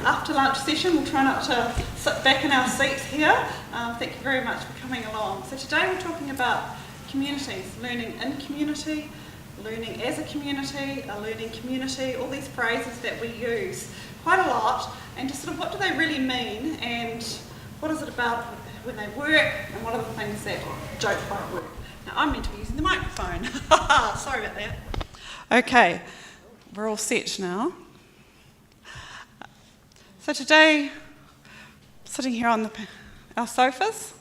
after lunch session. We'll try not to sit back in our seats here. Thank you very much for coming along. So today we're talking about communities, learning in community, learning as a community, a learning community, all these phrases that we use quite a lot, and just sort of what do they really mean, and what is it about when they work, and what are the things that don't quite work. Now I'm meant to be using the microphone. Sorry about that. Okay, we're all set now. So today, sitting here on our sofas,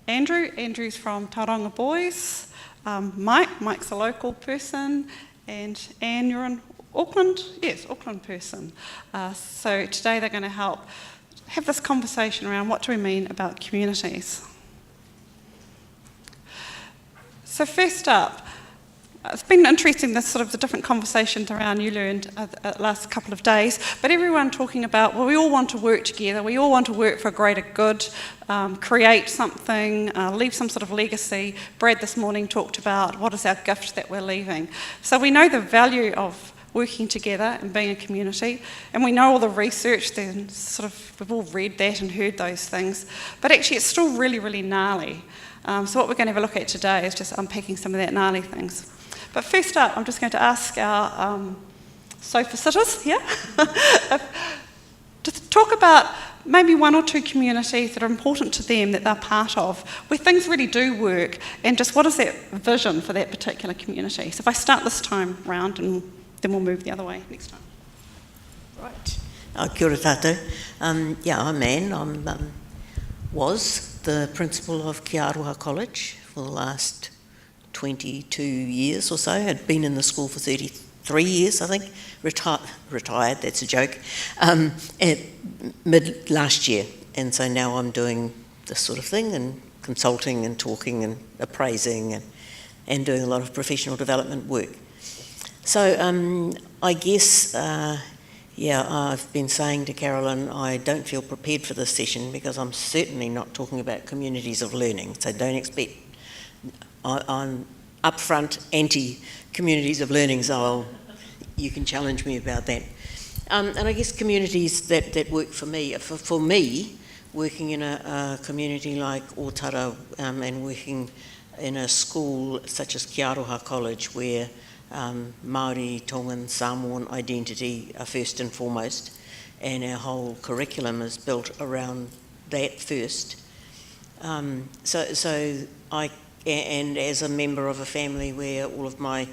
Andrew's from Tauranga Boys, Mike's a local person, and Anne, you're in Auckland? Yes, Auckland person. So today they're going to help have this conversation around what do we mean about communities. So first up, it's been interesting, this sort of the different conversations around you learned the last couple of days, but everyone talking about, well, we all want to work together, we all want to work for a greater good, create something, leave some sort of legacy. Brad this morning talked about what is our gift that we're leaving. So we know the value of working together and being a community, and we know all the research, then sort of, we've all read that and heard those things, but actually it's still really, really gnarly. So what we're going to have a look at today is just unpacking some of that gnarly things. But first up, I'm just going to ask our sofa sitters here to talk about maybe one or two communities that are important to them that they're part of, where things really do work, and just what is that vision for that particular community. So if I start this time round, and then we'll move the other way next time. Right. Kia ora tātou. I'm Anne. I was the principal of Kia Aroha College for the last 22 years or so. Had been in the school for 33 years, I think. Retired, that's a joke, at mid last year. And so now I'm doing this sort of thing and consulting and talking and appraising and doing a lot of professional development work. So I guess, I've been saying to Carolyn, I don't feel prepared for this session because I'm certainly not talking about communities of learning. So don't expect, I'm upfront anti-communities of learning, so you can challenge me about that. And I guess communities that work for me, for me, working in a community like Otara and working in a school such as Kia Aroha College where Maori, Tongan, Samoan identity are first and foremost, and our whole curriculum is built around that first. And as a member of a family where all of my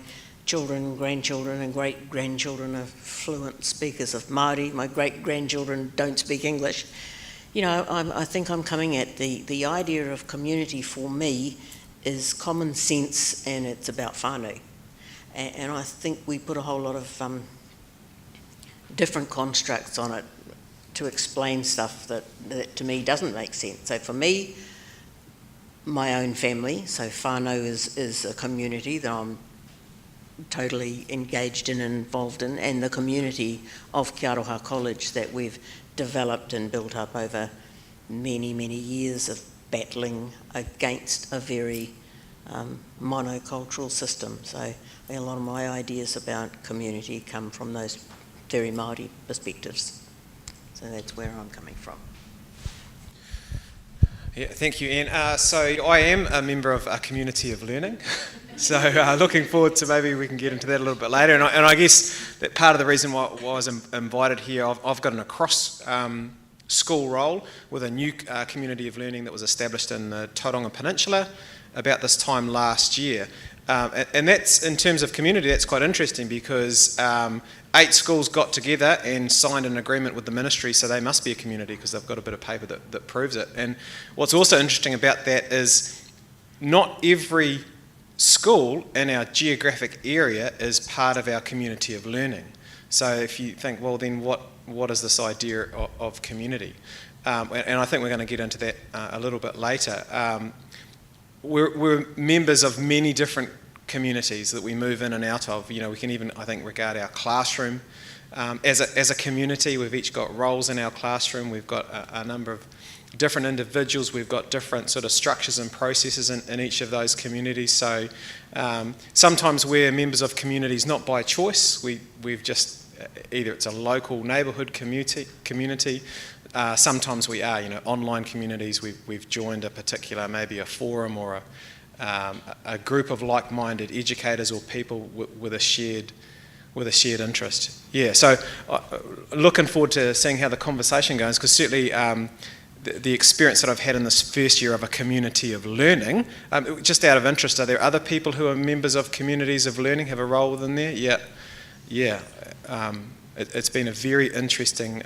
children, grandchildren and great-grandchildren are fluent speakers of Maori, my great-grandchildren don't speak English, I think I'm coming at the idea of community for me is common sense, and it's about whānau. And I think we put a whole lot of different constructs on it to explain stuff that to me doesn't make sense. So for me, my own family, so whānau is a community that I'm totally engaged in and involved in, and the community of Kia Aroha College that we've developed and built up over many, many years of battling against a very monocultural system. So a lot of my ideas about community come from those very Māori perspectives. So that's where I'm coming from. Yeah, thank you, Anne. So I am a member of a community of learning. So looking forward to maybe we can get into that a little bit later. And I guess that part of the reason why I was invited here, I've got an across school role with a new community of learning that was established in the Tauranga Peninsula about this time last year. And that's, in terms of community, that's quite interesting because 8 schools got together and signed an agreement with the ministry, so they must be a community because they've got a bit of paper that proves it. And what's also interesting about that is not every school in our geographic area is part of our community of learning. So if you think, well, then what is this idea of community? And I think we're going to get into that a little bit later. We're members of many different communities that we move in and out of. We can even, I think, regard our classroom as a community. We've each got roles in our classroom. We've got a number of different individuals. We've got different sort of structures and processes in each of those communities. So sometimes we're members of communities not by choice. We've just either it's a local neighbourhood community. Sometimes we are, online communities. We've joined a particular, maybe a forum or a group of like-minded educators or people with a shared interest. Yeah, so looking forward to seeing how the conversation goes, because certainly the experience that I've had in this first year of a community of learning, just out of interest, are there other people who are members of communities of learning, have a role within there? Yeah. It's been a very interesting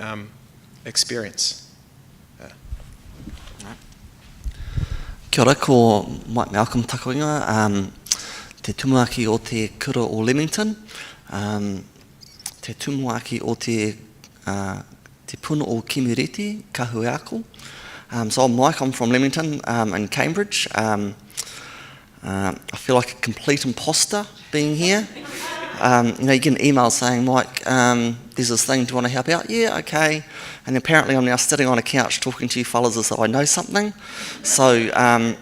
experience. Kia ora, ko Mike Malcolm takoinga, te tumuaki o te kura o Leamington, te tumuaki o te puna o Kimiriti, Kahuiako. So I'm Mike, I'm from Leamington and Cambridge. I feel like a complete imposter being here. You get an email saying, Mike, there's this thing, do you want to help out? Yeah, okay. And apparently I'm now sitting on a couch talking to you fellas as though I know something. So, oh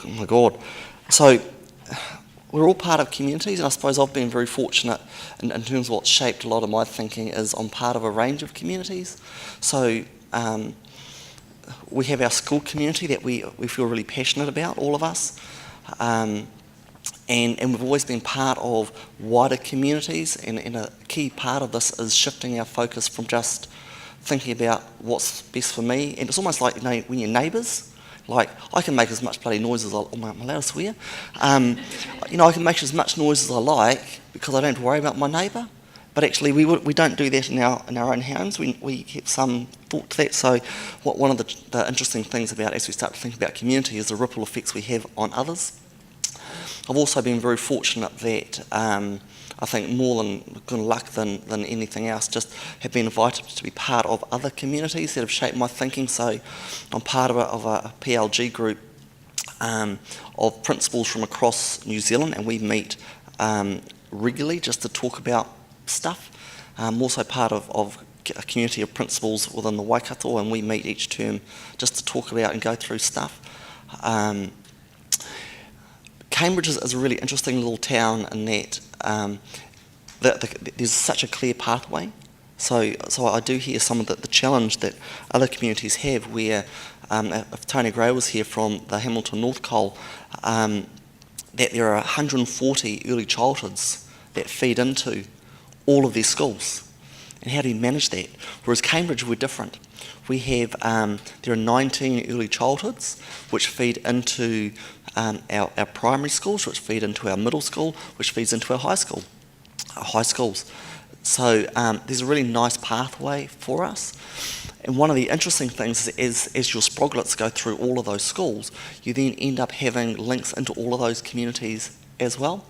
my God. So, we're all part of communities, and I suppose I've been very fortunate in terms of what's shaped a lot of my thinking is I'm part of a range of communities. So, we have our school community that we feel really passionate about, all of us. And we've always been part of wider communities, and a key part of this is shifting our focus from just thinking about what's best for me. And it's almost like, when you're neighbours, like I can make as much bloody noise as I'm allowed to swear. I can make as much noise as I like because I don't have to worry about my neighbour. But actually, we don't do that in our own homes. We have some thought to that. So, one of the interesting things about as we start to think about community is the ripple effects we have on others. I've also been very fortunate that I think more than good luck than anything else, just have been invited to be part of other communities that have shaped my thinking. So I'm part of a PLG group of principals from across New Zealand, and we meet regularly just to talk about stuff. I'm also part of a community of principals within the Waikato, and we meet each term just to talk about and go through stuff. Cambridge is a really interesting little town in that there's such a clear pathway. So I do hear some of the challenge that other communities have where, if Tony Gray was here from the Hamilton North Col, that there are 140 early childhoods that feed into all of their schools. And how do you manage that? Whereas Cambridge, we're different. We have, there are 19 early childhoods which feed into our primary schools, which feed into our middle school, which feeds into our high schools. So there's a really nice pathway for us. And one of the interesting things is as your sproglets go through all of those schools, you then end up having links into all of those communities as well,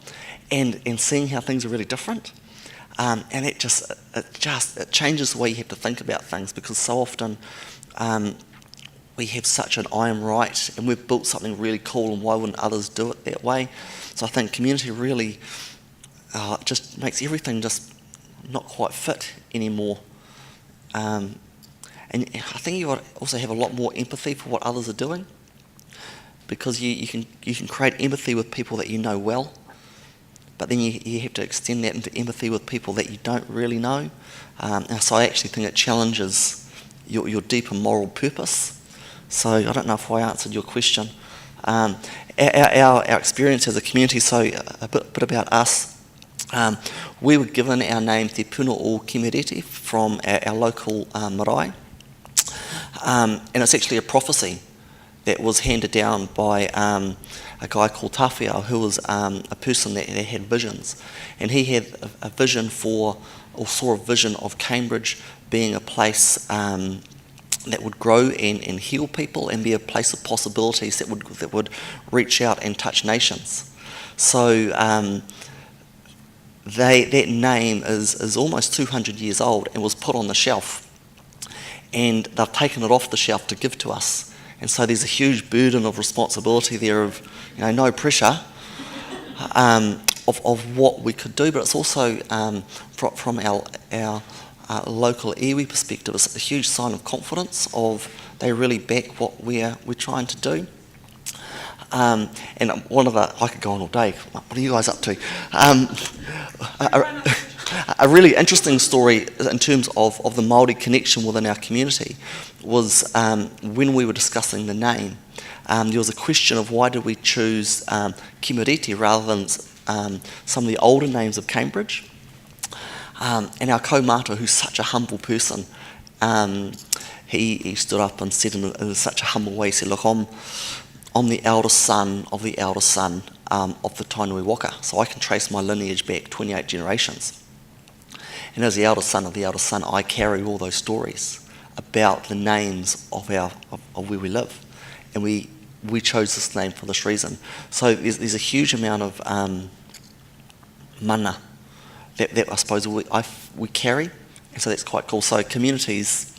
and seeing how things are really different. And it changes the way you have to think about things, because so often we have such an I am right, and we've built something really cool, and why wouldn't others do it that way? So I think community really just makes everything just not quite fit anymore. And I think you also have a lot more empathy for what others are doing, because you can create empathy with people that you know well, but then you have to extend that into empathy with people that you don't really know. So I actually think it challenges your deeper moral purpose. So I don't know if I answered your question. Our experience as a community, so a bit about us. We were given our name Te Puna o Kimiriti from our local marae. And it's actually a prophecy that was handed down by a guy called Tawhiao, who was a person that had visions. And he had a vision saw a vision of Cambridge being a place that would grow and heal people, and be a place of possibilities that would reach out and touch nations. So that name is almost 200 years old and was put on the shelf. And they've taken it off the shelf to give to us. And so there's a huge burden of responsibility there of, no pressure of what we could do, but it's also from our local iwi perspective, it's a huge sign of confidence of they really back what we're trying to do. And I could go on all day. What are you guys up to? A really interesting story in terms of the Maori connection within our community was when we were discussing the name. There was a question of why did we choose Kimiriti rather than some of the older names of Cambridge. And our kaumata, who's such a humble person, he stood up and said in such a humble way, he said, look, I'm the eldest son of the eldest son of the Tainui Waka, so I can trace my lineage back 28 generations. And as the eldest son of the eldest son, I carry all those stories about the names of where we live. And we chose this name for this reason. So there's a huge amount of mana that I suppose we carry, and so that's quite cool. So communities,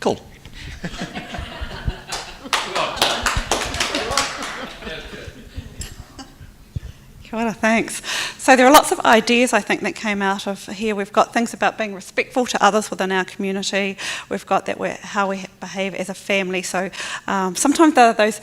cool. Kia ora, thanks. So there are lots of ideas, I think, that came out of here. We've got things about being respectful to others within our community. We've got how we behave as a family. So sometimes there are those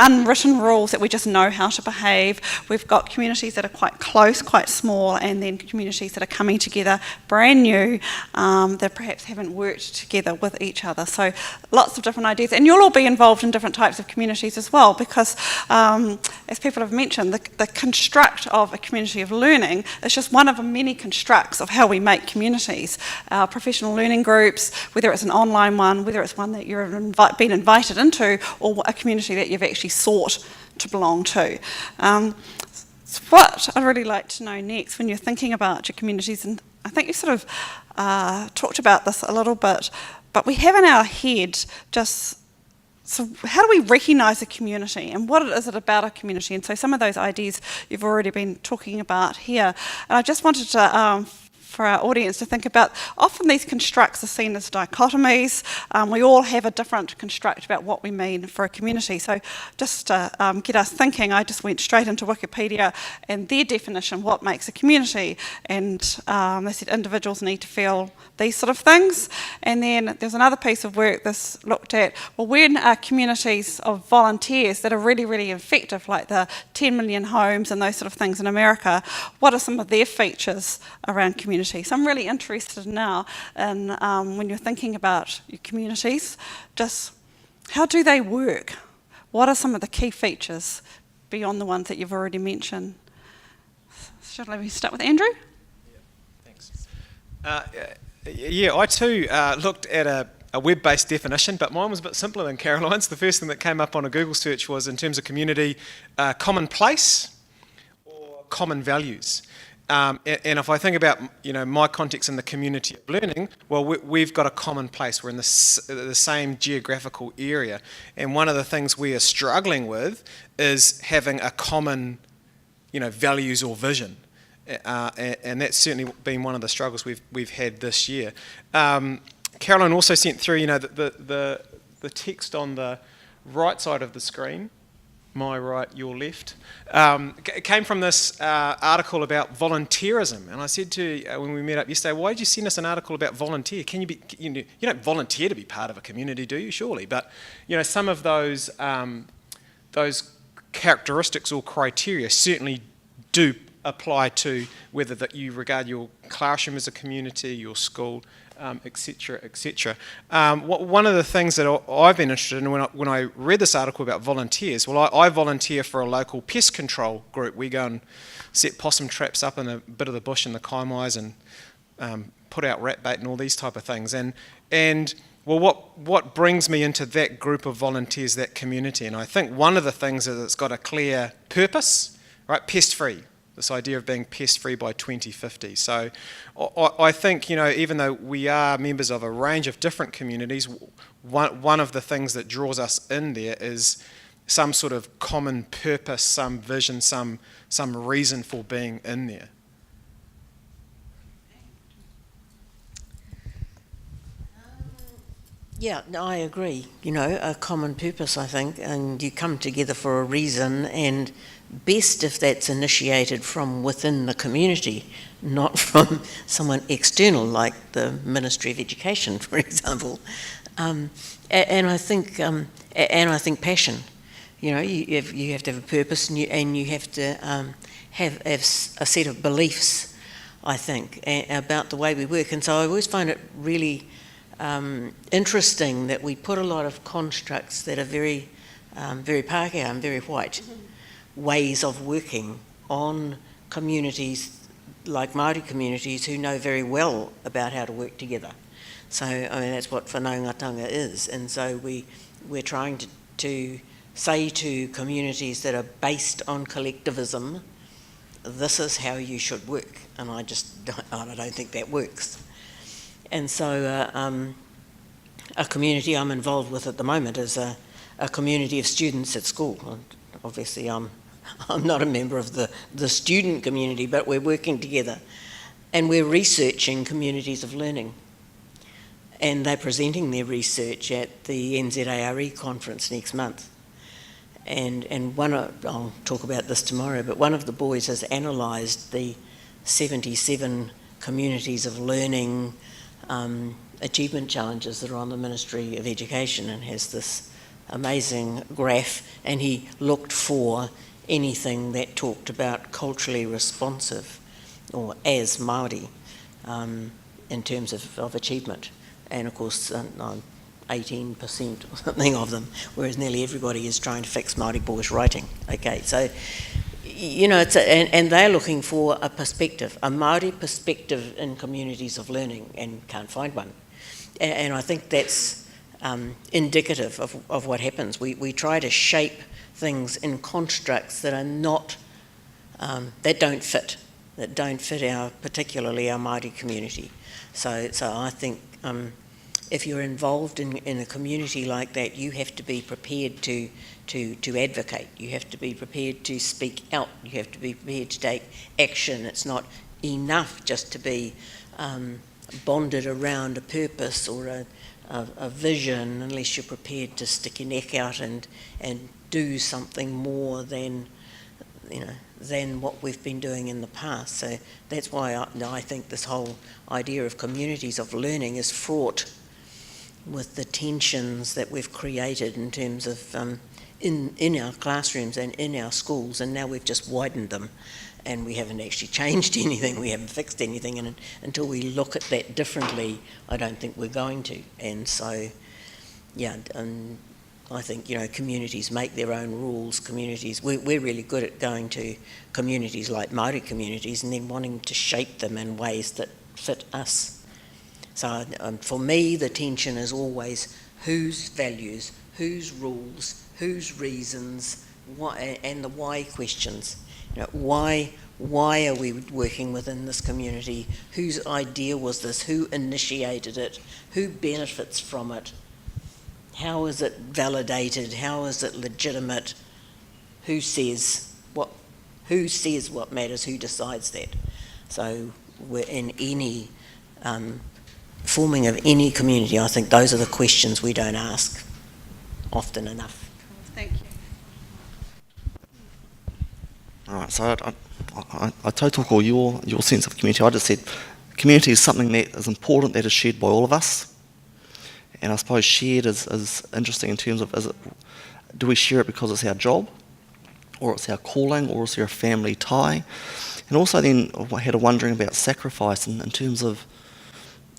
unwritten rules that we just know how to behave. We've got communities that are quite close, quite small, and then communities that are coming together brand new, that perhaps haven't worked together with each other. So lots of different ideas. And you'll all be involved in different types of communities as well, because as people have mentioned, the construct of a community of learning is just one of the many constructs of how we make communities. Our professional learning groups, whether it's an online one, whether it's one that you've been invited into, or a community that you've actually sought to belong to. So what I'd really like to know next, when you're thinking about your communities, and I think you sort of talked about this a little bit, but we have in our head just, so how do we recognise a community and what is it about a community? And so some of those ideas you've already been talking about here. And I just wanted to for our audience to think about, often these constructs are seen as dichotomies. We all have a different construct about what we mean for a community. So just to get us thinking, I just went straight into Wikipedia and their definition, what makes a community. And they said individuals need to feel these sort of things. And then there's another piece of work that's looked at, well, when are communities of volunteers that are really, really effective, like the 10 million homes and those sort of things in America, what are some of their features around community? So I'm really interested now in when you're thinking about your communities, just how do they work? What are some of the key features beyond the ones that you've already mentioned? Should we start with Andrew? Yeah, thanks. I too looked at a web-based definition, but mine was a bit simpler than Caroline's. The first thing that came up on a Google search was, in terms of community, common place or common values. And if I think about my context in the community of learning, well, we've got a common place. We're in the same geographical area, and one of the things we are struggling with is having a common, values or vision, and that's certainly been one of the struggles we've had this year. Carolyn also sent through, the text on the right side of the screen. My right, your left. It came from this article about volunteerism, and I said to you when we met up yesterday, why did you send us an article about volunteer? Can you be? You don't volunteer to be part of a community, do you? Surely, but some of those characteristics or criteria certainly do apply to whether that you regard your classroom as a community, your school, etc., etc. One of the things that I've been interested in when I read this article about volunteers, well, I volunteer for a local pest control group. We go and set possum traps up in a bit of the bush in the Kaimais and put out rat bait and all these type of things. And well, what brings me into that group of volunteers, that community? And I think one of the things is it's got a clear purpose, right? Pest-free. This idea of being pest-free by 2050. So I think, even though we are members of a range of different communities, one of the things that draws us in there is some sort of common purpose, some vision, some reason for being in there. Yeah, no, I agree. A common purpose, I think, and you come together for a reason, and best if that's initiated from within the community, not from someone external, like the Ministry of Education, for example. And I think passion. You have to have a purpose, and you have to have a set of beliefs. I think, about the way we work. And so I always find it really interesting that we put a lot of constructs that are very, very Pākehā and very white ways of working on communities like Māori communities who know very well about how to work together. So, I mean, that's what whanaungatanga is. And so we're trying to say to communities that are based on collectivism, this is how you should work. And I don't think that works. And so a community I'm involved with at the moment is a community of students at school. And obviously I'm not a member of the student community, but we're working together. And we're researching communities of learning. And they're presenting their research at the NZARE conference next month. And I'll talk about this tomorrow, but one of the boys has analysed the 77 communities of learning achievement challenges that are on the Ministry of Education, and has this amazing graph, and he looked for anything that talked about culturally responsive or as Māori in terms of achievement. And of course 18% or something of them, whereas nearly everybody is trying to fix Māori boys' writing. Okay, so and they're looking for a perspective, a Māori perspective in communities of learning, and can't find one. And I think that's indicative of what happens. We try to shape things in constructs that are not, that don't fit particularly our Māori community. So I think if you're involved in a community like that, you have to be prepared to advocate. You have to be prepared to speak out. You have to be prepared to take action. It's not enough just to be bonded around a purpose or a vision, unless you're prepared to stick your neck out and do something more than what we've been doing in the past. So that's why I think this whole idea of communities of learning is fraught with the tensions that we've created in terms of in our classrooms and in our schools, and now we've just widened them, and we haven't actually changed anything, we haven't fixed anything, and until we look at that differently, I don't think we're going to. And so, yeah, and I think, communities make their own rules. Communities, we're really good at going to communities like Māori communities and then wanting to shape them in ways that fit us. So for me, the tension is always whose values, whose rules, whose reasons, why, and the why questions. Why are we working within this community? Whose idea was this? Who initiated it? Who benefits from it? How is it validated? How is it legitimate? Who says what matters? Who decides that? So we're in any forming of any community, I think those are the questions we don't ask often enough. Thank you. All right, so I totally call your sense of community. I just said community is something that is important, that is shared by all of us. And I suppose shared is interesting in terms of, do we share it because it's our job, or it's our calling, or it's our family tie? And also then I had a wondering about sacrifice in terms of,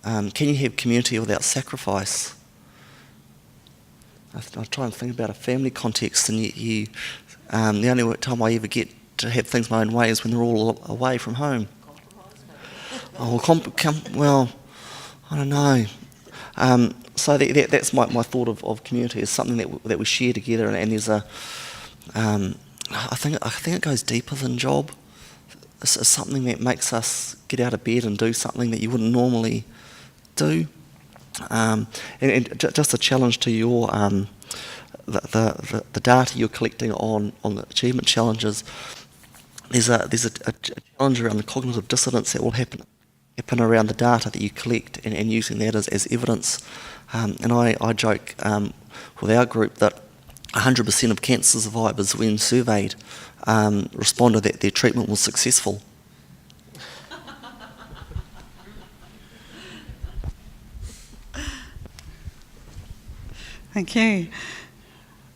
can you have community without sacrifice? I try and think about a family context, and the only time I ever get to have things my own way is when they're all away from home. Well, I don't know. So that's my thought of community, is something that we share together, and there's a. I think it goes deeper than job. It's something that makes us get out of bed and do something that you wouldn't normally do. And just a challenge to your the data you're collecting on the achievement challenges. There's a challenge around the cognitive dissonance that will happen around the data that you collect, and using that as evidence. And I joke with our group that 100% of cancer survivors, when surveyed, responded that their treatment was successful. Thank you.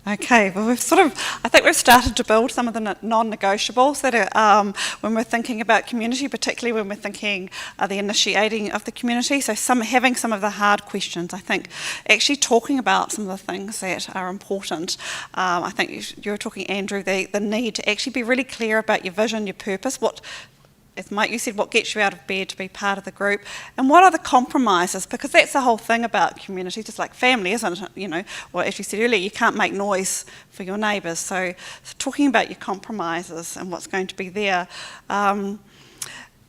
Okay, well I think we've started to build some of the non-negotiables that are, when we're thinking about community, particularly when we're thinking the initiating of the community, so having some of the hard questions. I think actually talking about some of the things that are important. I think you were talking, Andrew, the need to actually be really clear about your vision, your purpose, as Mike, you said, what gets you out of bed to be part of the group, and what are the compromises? Because that's the whole thing about community, just like family, isn't it? Well, as you said earlier, you can't make noise for your neighbours. So talking about your compromises and what's going to be there. And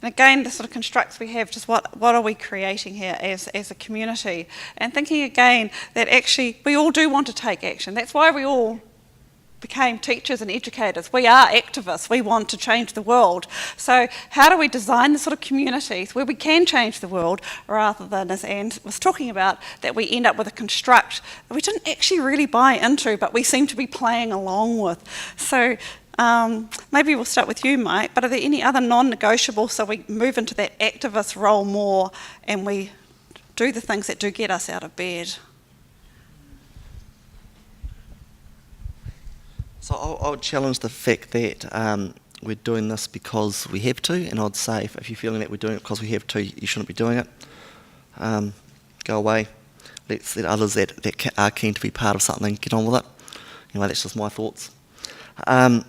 again, the sort of constructs we have, just what are we creating here as a community? And thinking again that actually we all do want to take action. That's why we all became teachers and educators. We are activists. We want to change the world. So how do we design the sort of communities where we can change the world rather than, as Anne was talking about, that we end up with a construct that we didn't actually really buy into, but we seem to be playing along with. So maybe we'll start with you, Mike, but are there any other non-negotiables so we move into that activist role more and we do the things that do get us out of bed? So I would challenge the fact that we're doing this because we have to, and I'd say if you're feeling that we're doing it because we have to, you shouldn't be doing it. Go away. Let's let others that are keen to be part of something get on with it. That's just my thoughts. I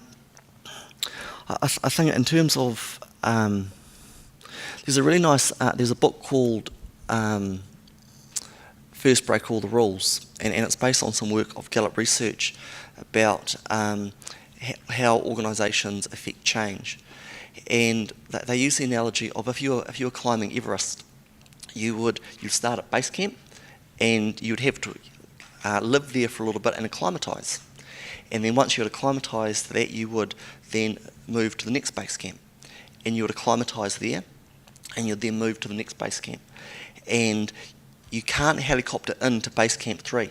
think in terms of, there's a really nice, there's a book called First Break All the Rules, and it's based on some work of Gallup research about how organisations affect change. And they use the analogy of if you were climbing Everest, you'd start at base camp and you'd have to live there for a little bit and acclimatise. And then once you had acclimatised that, you would then move to the next base camp. And you would acclimatise there and you'd then move to the next base camp. And you can't helicopter into base camp 3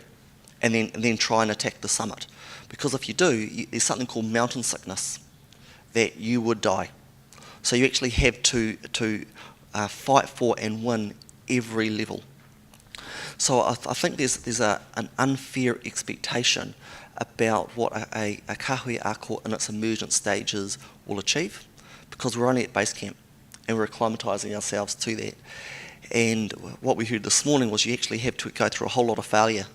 and then try and attack the summit. Because if you do, there's something called mountain sickness, that you would die. So you actually have to fight for and win every level. So I think there's an unfair expectation about what a kahui ako in its emergent stages will achieve, because we're only at base camp and we're acclimatising ourselves to that. And what we heard this morning was you actually have to go through a whole lot of failure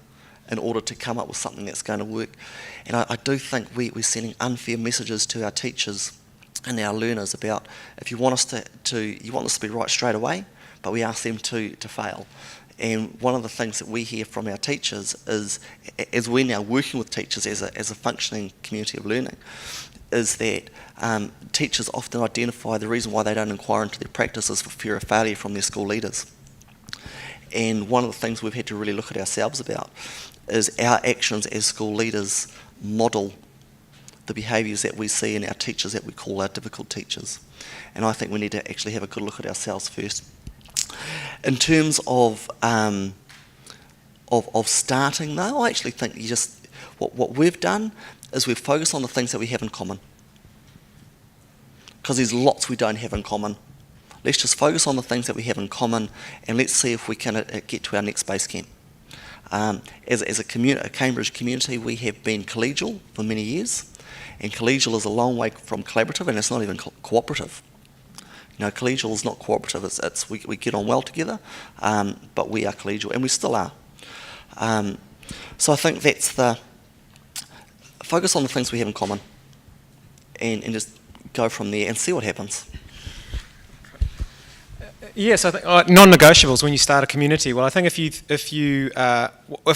in order to come up with something that's going to work. And I do think we're sending unfair messages to our teachers and our learners about if you want us you want this to be right straight away, but we ask them to fail. And one of the things that we hear from our teachers is, as we're now working with teachers as a functioning community of learning, is that teachers often identify the reason why they don't inquire into their practices for fear of failure from their school leaders. And one of the things we've had to really look at ourselves about is our actions as school leaders model the behaviours that we see in our teachers that we call our difficult teachers. And I think we need to actually have a good look at ourselves first. In terms of starting though, I actually think what we've done is we've focused on the things that we have in common. Because there's lots we don't have in common. Let's just focus on the things that we have in common and let's see if we can get to our next base camp. As a Cambridge community, we have been collegial for many years, and collegial is a long way from collaborative, and it's not even cooperative. Collegial is not cooperative. We get on well together, but we are collegial, and we still are. So I think that's the focus on the things we have in common, and just go from there and see what happens. Yes, I think non-negotiables when you start a community. Well, I think if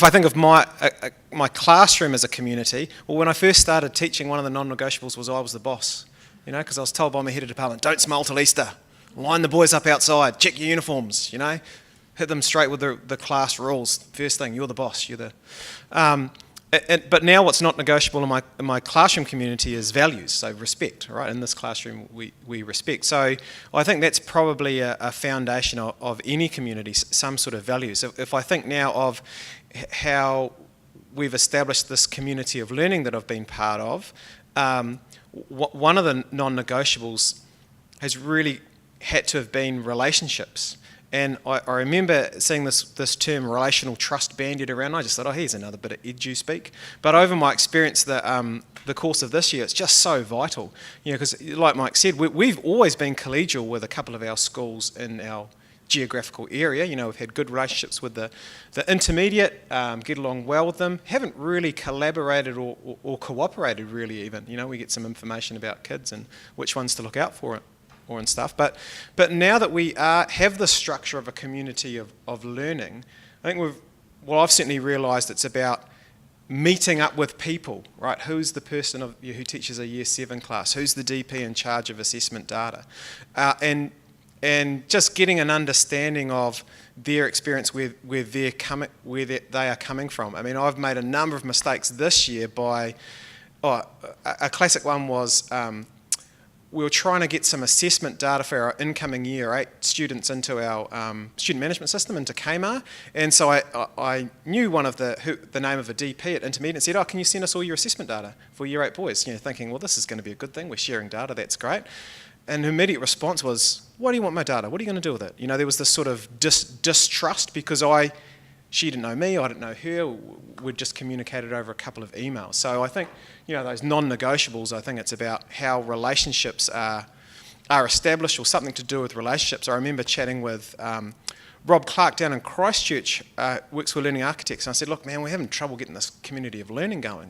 I think of my classroom as a community, well, when I first started teaching, one of the non-negotiables was I was the boss. Because I was told by my head of department, don't smile till Easter, line the boys up outside, check your uniforms, hit them straight with the class rules. First thing, you're the boss. But now what's not negotiable in my classroom community is values, so respect, right? In this classroom, we respect. So I think that's probably a foundation of any community, some sort of values. If I think now of how we've established this community of learning that I've been part of, one of the non-negotiables has really had to have been relationships. And I remember seeing this term relational trust bandied around. I just thought, oh, here's another bit of edu speak. But over my experience, the course of this year, it's just so vital. Because like Mike said, we've always been collegial with a couple of our schools in our geographical area. We've had good relationships with the intermediate, get along well with them, haven't really collaborated or cooperated really even. We get some information about kids and which ones to look out for and stuff. But now that we have the structure of a community of learning, I think I've certainly realised it's about meeting up with people, right? Who's the person who teaches a Year 7 class? Who's the DP in charge of assessment data? And just getting an understanding of their experience where they are coming from. I mean, I've made a number of mistakes this year a classic one was we were trying to get some assessment data for our incoming Year 8 students into our student management system, into Kmart. And so I knew the name of a DP at Intermediate and said, oh, can you send us all your assessment data for Year 8 boys? Thinking, well, this is going to be a good thing. We're sharing data. That's great. And her immediate response was, what do you want my data? What are you going to do with it? There was this sort of distrust because she didn't know me, I didn't know her. We'd just communicated over a couple of emails. So I think, those non-negotiables, I think it's about how relationships are established or something to do with relationships. I remember chatting with Rob Clark down in Christchurch, works with Learning Architects, and I said, look, man, we're having trouble getting this community of learning going,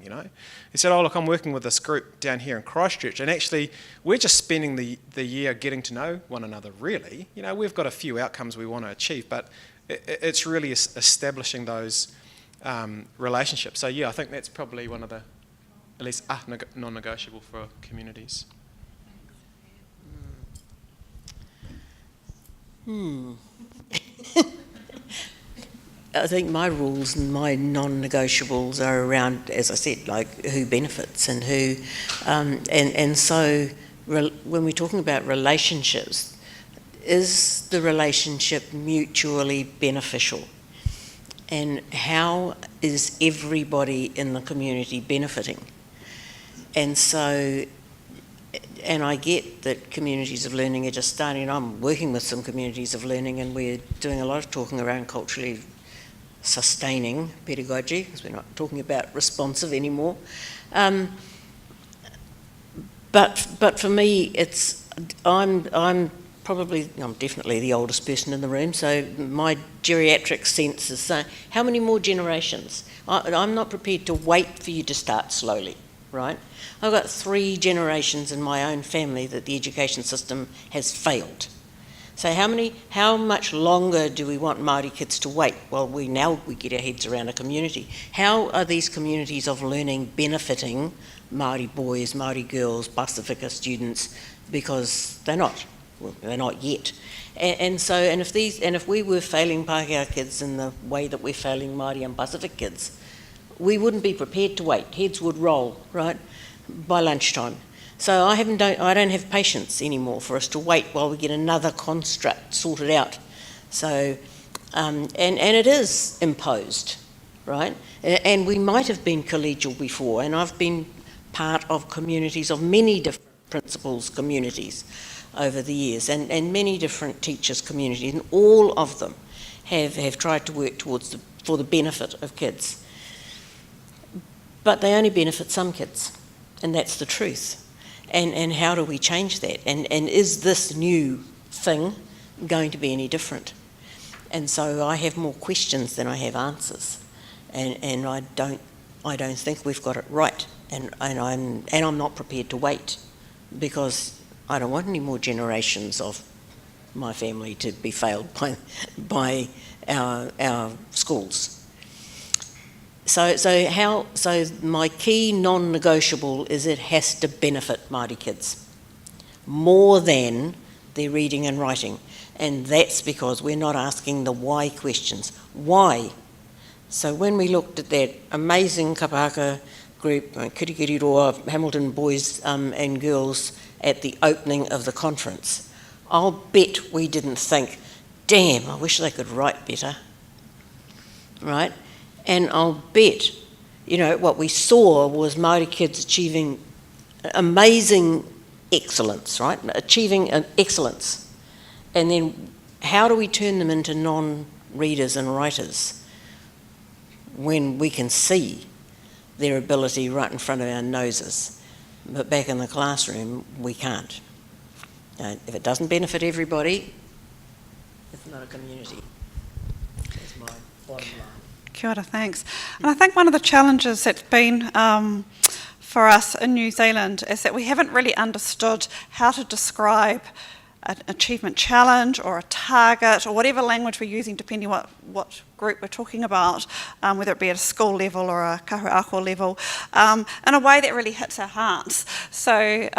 He said, oh, look, I'm working with this group down here in Christchurch, and actually, we're just spending the year getting to know one another, really. We've got a few outcomes we want to achieve, but it's really establishing those relationships. So, yeah, I think that's probably one of the, at least, non-negotiable for communities. I think my rules and my non-negotiables are around, as I said, like who benefits and who, and so when we're talking about relationships, is the relationship mutually beneficial? And how is everybody in the community benefiting? And so, and I get that communities of learning are just starting. I'm working with some communities of learning and we're doing a lot of talking around culturally sustaining pedagogy, because we're not talking about responsive anymore. But for me, I'm definitely the oldest person in the room, so my geriatric sense is saying, how many more generations? I'm not prepared to wait for you to start slowly, right? I've got 3 generations in my own family that the education system has failed. So how much longer do we want Māori kids to wait? Well, we get our heads around a community. How are these communities of learning benefiting Māori boys, Māori girls, Pasifika students? Because they're not. Well, they're not yet. And if we were failing Pākehā kids in the way that we're failing Māori and Pacific kids, we wouldn't be prepared to wait. Heads would roll, right, by lunchtime. So I don't have patience anymore for us to wait while we get another construct sorted out. So, and it is imposed, right? And we might have been collegial before, and I've been part of communities of many different principals communities over the years, and many different teachers communities, and all of them have tried to work for the benefit of kids. But they only benefit some kids, and that's the truth. And how do we change that? And is this new thing going to be any different? And so I have more questions than I have answers, and I don't think we've got it right. And I'm not prepared to wait, because I don't want any more generations of my family to be failed by our schools. So my key non-negotiable is it has to benefit Māori kids more than their reading and writing, and that's because we're not asking the why questions. Why? So when we looked at that amazing kapahaka group, Kirikiriroa, Hamilton boys and girls at the opening of the conference, I'll bet we didn't think, damn, I wish they could write better, right? And I'll bet, what we saw was Māori kids achieving amazing excellence, right? Achieving an excellence. And then how do we turn them into non-readers and writers when we can see their ability right in front of our noses, but back in the classroom we can't? If it doesn't benefit everybody, it's not a community. That's my bottom line. Kia ora, thanks. And I think one of the challenges that's been for us in New Zealand is that we haven't really understood how to describe an achievement challenge or a target or whatever language we're using, depending what group we're talking about, whether it be at a school level or a kahuako level, in a way that really hits our hearts. So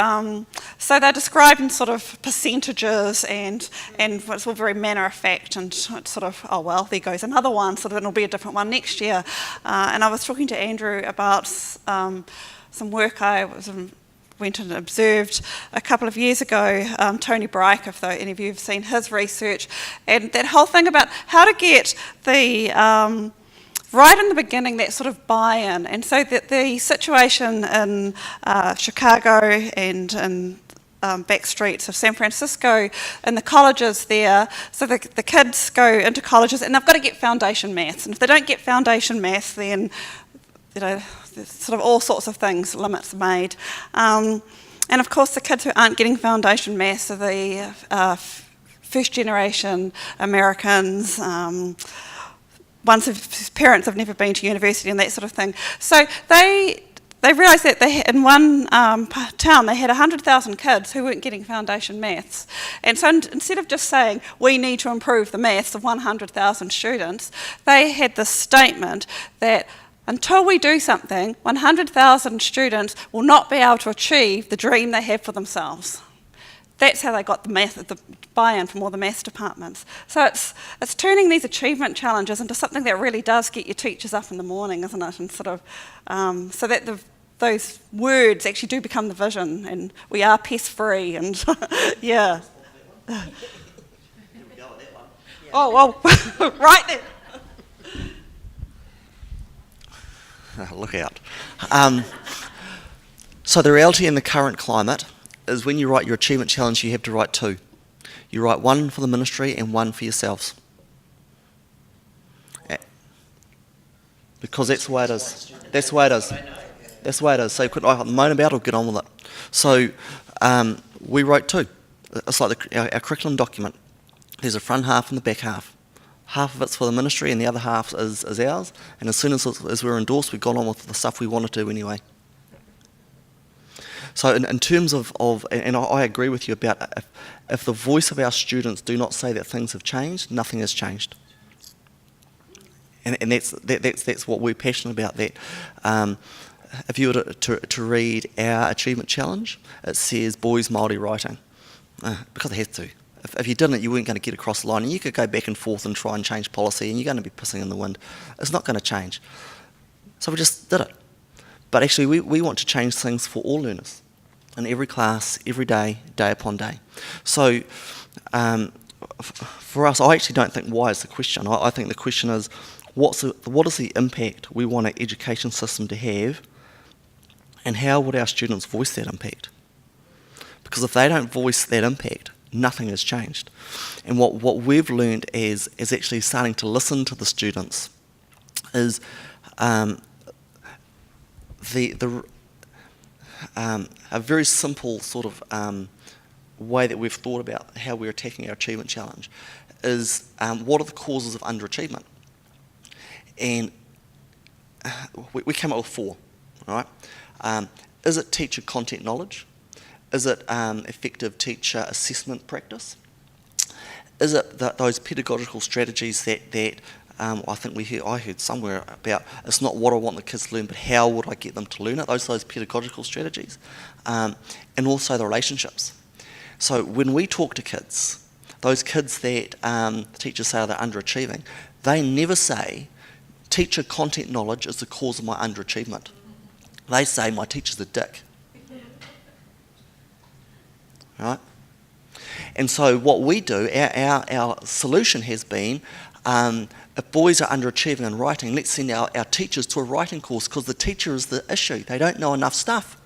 they're described in sort of percentages and it's all very matter of fact, and it's sort of, oh well, there goes another one, so then it'll be a different one next year. And I was talking to Andrew about some work I went and observed a couple of years ago, Tony Bryke, if any of you have seen his research, and that whole thing about how to get the, right in the beginning, that sort of buy-in. And so that the situation in Chicago and in back streets of San Francisco and the colleges there, so the kids go into colleges and they've got to get foundation maths, and if they don't get foundation maths, then there's sort of all sorts of things, limits made. And of course the kids who aren't getting foundation maths are the first generation Americans, ones whose parents have never been to university and that sort of thing. So they realised that in one town they had 100,000 kids who weren't getting foundation maths. And so instead of just saying, we need to improve the maths of 100,000 students, they had this statement that until we do something, 100,000 students will not be able to achieve the dream they have for themselves. That's how they got the buy-in from all the maths departments. So it's turning these achievement challenges into something that really does get your teachers up in the morning, isn't it? And sort of so that those words actually do become the vision, and we are pest-free, and yeah. Oh well, right there. Look out. So the reality in the current climate is when you write your achievement challenge, you have to write two. You write one for the ministry and one for yourselves. Because that's the way it is. That's the way it is. That's the way it is. So you couldn't either moan about it or get on with it. So we wrote two. It's like our curriculum document. There's a front half and the back half. Half of it's for the ministry and the other half is ours. And as soon as we were endorsed, we got on with the stuff we wanted to anyway. So in terms of and I agree with you about if the voice of our students do not say that things have changed, nothing has changed. And that's what we're passionate about. That if you were to read our achievement challenge, it says boys Maori writing, because it has to. If you didn't, you weren't going to get across the line, and you could go back and forth and try and change policy, and you're going to be pissing in the wind. It's not going to change. So we just did it. But actually, we want to change things for all learners, in every class, every day, day upon day. So for us, I actually don't think why is the question. I think the question is, what is the impact we want our education system to have, and how would our students voice that impact? Because if they don't voice that impact, nothing has changed. And what we've learned is actually starting to listen to the students is a very simple sort of way that we've thought about how we're attacking our achievement challenge is what are the causes of underachievement? And we came up with four, all right? Is it teacher content knowledge? Is it effective teacher assessment practice? Is it those pedagogical strategies that I think I heard somewhere about, it's not what I want the kids to learn, but how would I get them to learn it? Those pedagogical strategies. And also the relationships. So when we talk to kids, those kids that the teachers say they're underachieving, they never say, teacher content knowledge is the cause of my underachievement. They say, my teacher's a dick. Right? And so what we do, our solution has been, if boys are underachieving in writing, let's send our teachers to a writing course, because the teacher is the issue. They don't know enough stuff.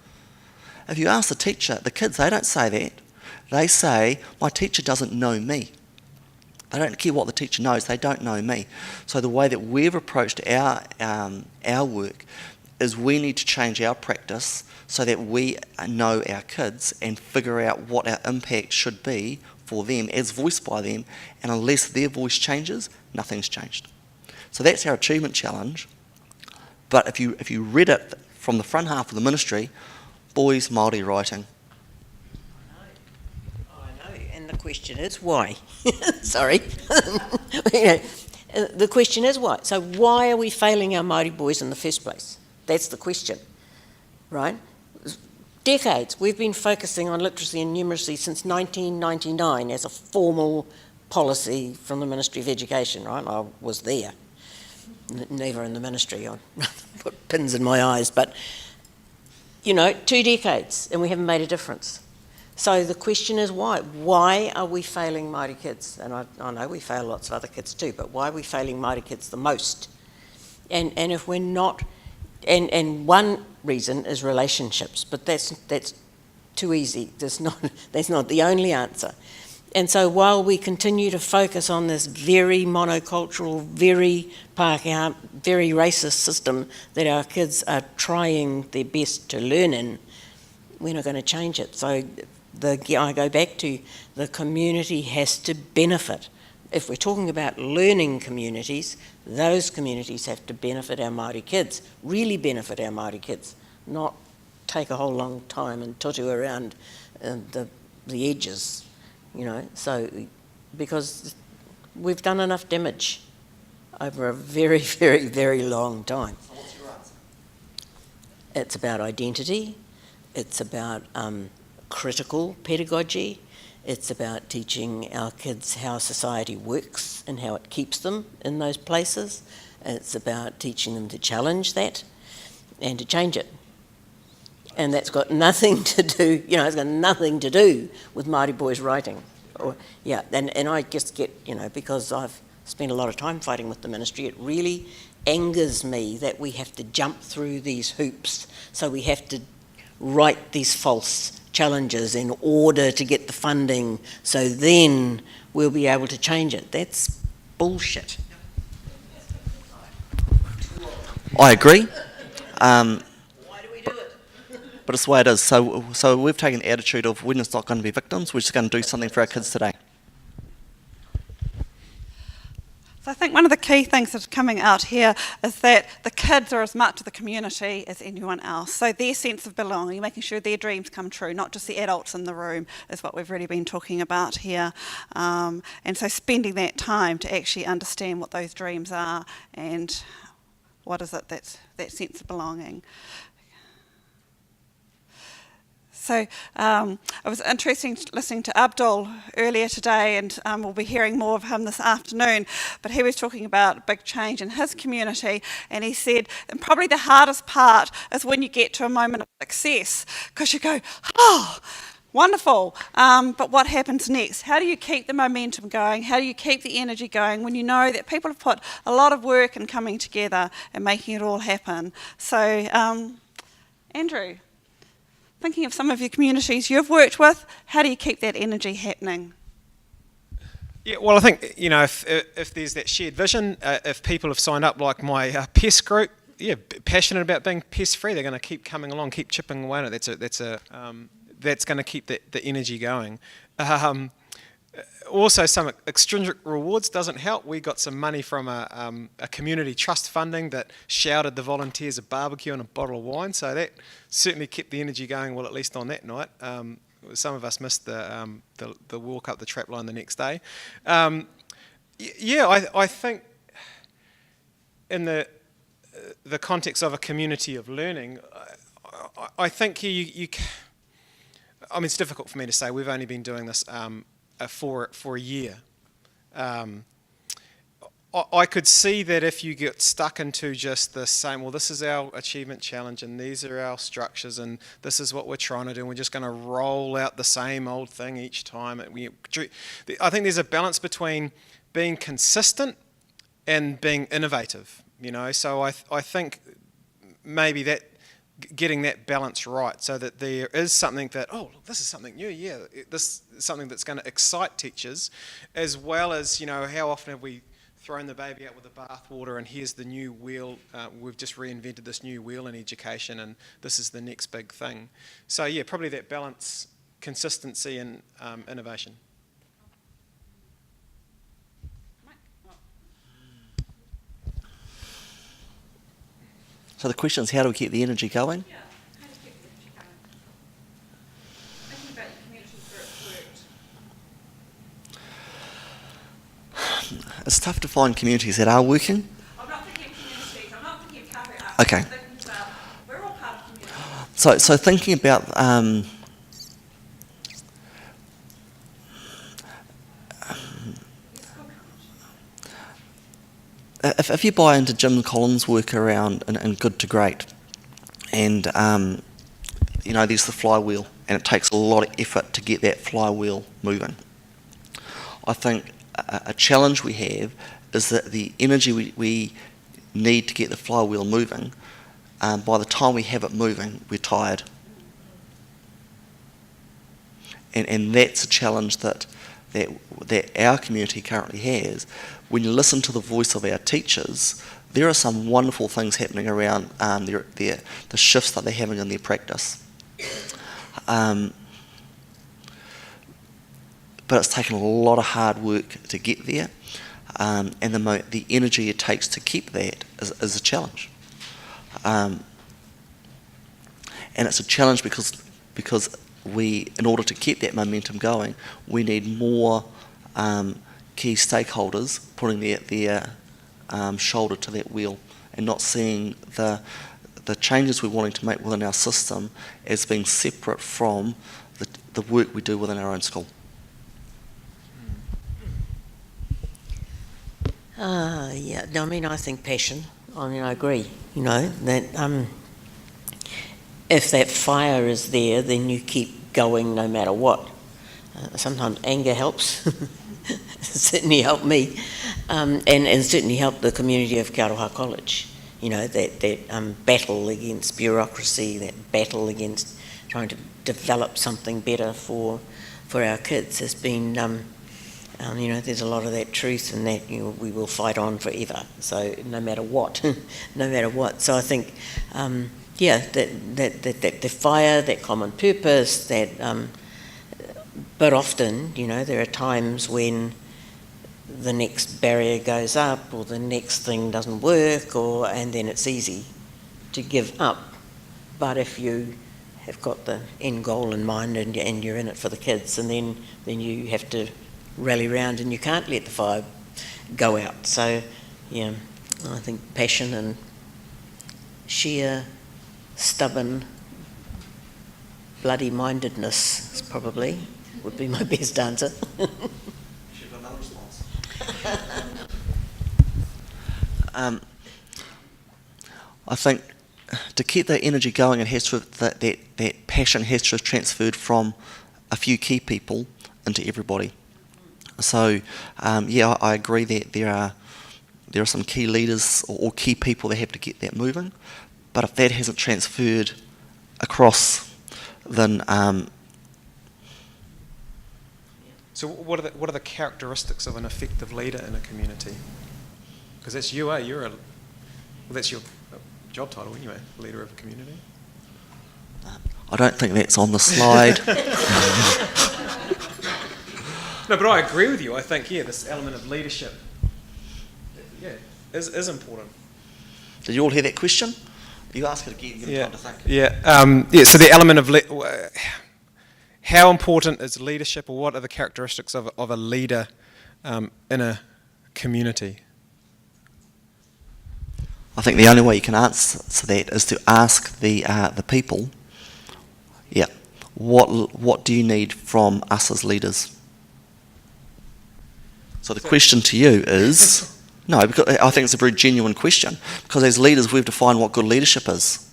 If you ask the kids, they don't say that. They say, my teacher doesn't know me. They don't care what the teacher knows, they don't know me. So the way that we've approached our work is we need to change our practice so that we know our kids and figure out what our impact should be for them as voiced by them, and unless their voice changes, nothing's changed. So that's our achievement challenge. But if you read it from the front half of the ministry, boys, Maori writing. I know, and the question is why? Sorry. You know, the question is why. So why are we failing our Māori boys in the first place? That's the question, right? Decades, we've been focusing on literacy and numeracy since 1999 as a formal policy from the Ministry of Education, right? I was there, never in the ministry. I put pins in my eyes, but, you know, 2 decades and we haven't made a difference. So the question is why? Why are we failing Māori kids? And I know we fail lots of other kids too, but why are we failing Māori kids the most? And if we're not, and one reason is relationships, but that's too easy. That's not the only answer. And so while we continue to focus on this very monocultural, very Pākehā, very racist system that our kids are trying their best to learn in, we're not going to change it. So I go back to the community has to benefit. If we're talking about learning communities, those communities have to benefit our Māori kids, really benefit our Māori kids, not take a whole long time and tutu around the edges, you know. So, because we've done enough damage over a very, very, very long time. So what's your answer? It's about identity, it's about critical pedagogy, it's about teaching our kids how society works and how it keeps them in those places. It's about teaching them to challenge that and to change it. And that's got nothing to do, you know, it's got nothing to do with Māori boys writing. And I just get, you know, because I've spent a lot of time fighting with the ministry, it really angers me that we have to jump through these hoops. So we have to write these false challenges in order to get the funding, so then we'll be able to change it. That's bullshit. I agree. Why do we do it? But it's the way it is. So we've taken the attitude of we're just not going to be victims, we're just going to do something for our kids today. So I think one of the key things that's coming out here is that the kids are as much of the community as anyone else. So their sense of belonging, making sure their dreams come true, not just the adults in the room, is what we've really been talking about here. And so spending that time to actually understand what those dreams are and what is it that's that sense of belonging. So it was interesting listening to Abdul earlier today, and we'll be hearing more of him this afternoon, but he was talking about a big change in his community, and he said, and probably the hardest part is when you get to a moment of success, because you go, oh, wonderful, but what happens next? How do you keep the momentum going? How do you keep the energy going when you know that people have put a lot of work in coming together and making it all happen? So, Andrew, thinking of some of your communities you've worked with, how do you keep that energy happening? Yeah, well, I think, you know, if there's that shared vision, if people have signed up like my pest group, yeah, passionate about being pest free, they're going to keep coming along, keep chipping away at it. That's going to keep the energy going. Also, some extrinsic rewards doesn't help. We got some money from a community trust funding that shouted the volunteers a barbecue and a bottle of wine, so that certainly kept the energy going, well, at least on that night. Some of us missed the walk up the trap line the next day. I think in the context of a community of learning, I think I mean, it's difficult for me to say. We've only been doing this for a year. I could see that if you get stuck into just the same, well, this is our achievement challenge and these are our structures and this is what we're trying to do and we're just going to roll out the same old thing each time. I think there's a balance between being consistent and being innovative, you know. So I think maybe getting that balance right, so that there is something that, oh, look, this is something new, yeah, this is something that's going to excite teachers, as well as, how often have we thrown the baby out with the bathwater, and here's the new wheel, we've just reinvented this new wheel in education, and this is the next big thing. So yeah, probably that balance, consistency and innovation. So the question is, how do we keep the energy going? Yeah, how do you keep the energy going? Thinking about your communities where it's worked. It's tough to find communities that are working. I'm not thinking of communities, I'm not thinking of cafe art. Okay. I'm thinking about, we're all part of communities. So thinking about if you buy into Jim Collins' work around and good to great, and there's the flywheel, and it takes a lot of effort to get that flywheel moving. I think a challenge we have is that the energy we need to get the flywheel moving, by the time we have it moving, we're tired. And that's a challenge that our community currently has. When you listen to the voice of our teachers, there are some wonderful things happening around the shifts that they're having in their practice. But it's taken a lot of hard work to get there, and the energy it takes to keep that is a challenge. And it's a challenge because we, in order to keep that momentum going, we need more key stakeholders putting their shoulder to that wheel and not seeing the changes we're wanting to make within our system as being separate from the work we do within our own school. Yeah, no, I think passion. I agree, that if that fire is there, then you keep going no matter what. Sometimes anger helps. Certainly helped me, and certainly helped the community of Karoha College. That battle against bureaucracy, that battle against trying to develop something better for our kids has been, there's a lot of that truth, and that we will fight on forever. So no matter what, no matter what. So I think, that the fire, that common purpose, that. But often, there are times when the next barrier goes up, or the next thing doesn't work, and then it's easy to give up. But if you have got the end goal in mind, and you're in it for the kids, and then you have to rally round, and you can't let the fire go out. So, yeah, I think passion and sheer stubborn bloody mindedness is probably would be my best answer. Should have another response. I think to keep that energy going, it has to that passion has to have transferred from a few key people into everybody. So I agree that there are some key leaders or key people that have to get that moving. But if that hasn't transferred across, then So what are the characteristics of an effective leader in a community? Because that's that's your job title anyway, leader of a community. I don't think that's on the slide. No, but I agree with you. I think this element of leadership, is important. Did you all hear that question? You ask it again. Give me time to think. So the element of how important is leadership, or what are the characteristics of a leader in a community? I think the only way you can answer that is to ask the people. Yeah, what do you need from us as leaders? So the question to you is no, because I think it's a very genuine question. Because as leaders, we've defined what good leadership is.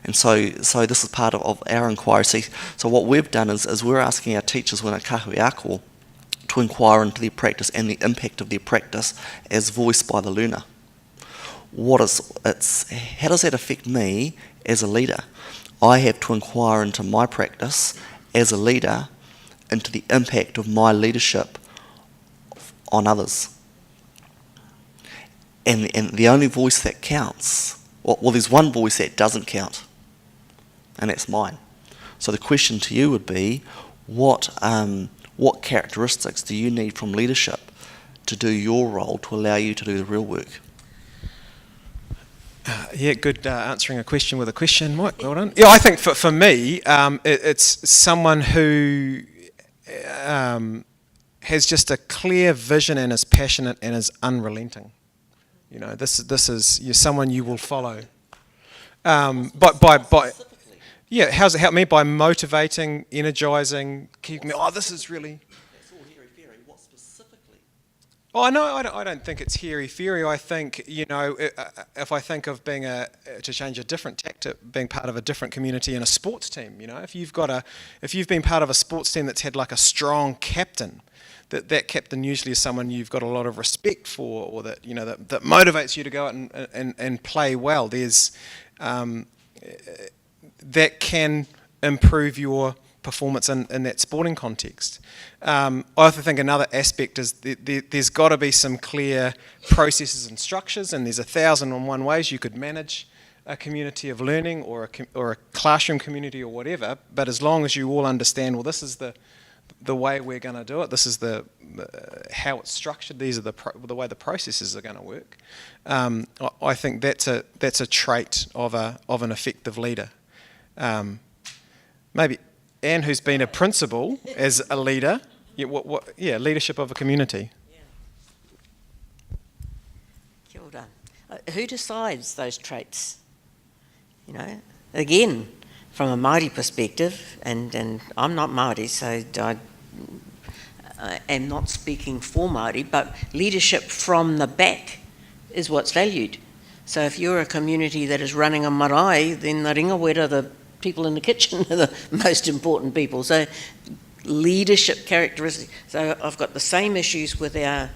And so this is part of our inquiry. So what we've done is we're asking our teachers when at kahui ako to inquire into their practice and the impact of their practice as voiced by the learner. how does that affect me as a leader? I have to inquire into my practice as a leader, into the impact of my leadership on others. And the only voice that counts, well, there's one voice that doesn't count, and that's mine. So the question to you would be, what characteristics do you need from leadership to do your role, to allow you to do the real work? Yeah, good answering a question with a question, Mike. Well done. Yeah, I think for me, it's someone who has just a clear vision and is passionate and is unrelenting. You know, this is you're someone you will follow. Yeah, how's it help me? By motivating, energising, keeping me. Oh, this is really. That's all hairy-fairy. What specifically? Oh, no, I don't think it's hairy-fairy. I think, if I think of being to change a different tactic, being part of a different community in a sports team, if you've been part of a sports team that's had like a strong captain, that captain usually is someone you've got a lot of respect for, or that that motivates you to go out and play well. There's that can improve your performance in that sporting context. I also think another aspect is there's got to be some clear processes and structures, and there's 1,001 ways you could manage a community of learning or a classroom community or whatever. But as long as you all understand, well, this is the way we're going to do it. This is the how it's structured. These are the way the processes are going to work. I think that's a trait of an effective leader. Maybe Anne, who's been a principal as a leader, leadership of a community. Yeah. Kia ora. Who decides those traits? Again, from a Maori perspective, and I'm not Maori, so I am not speaking for Maori, but leadership from the back is what's valued. So if you're a community that is running a marae, then the ringawera, the people in the kitchen, are the most important people. So leadership characteristics. So I've got the same issues with our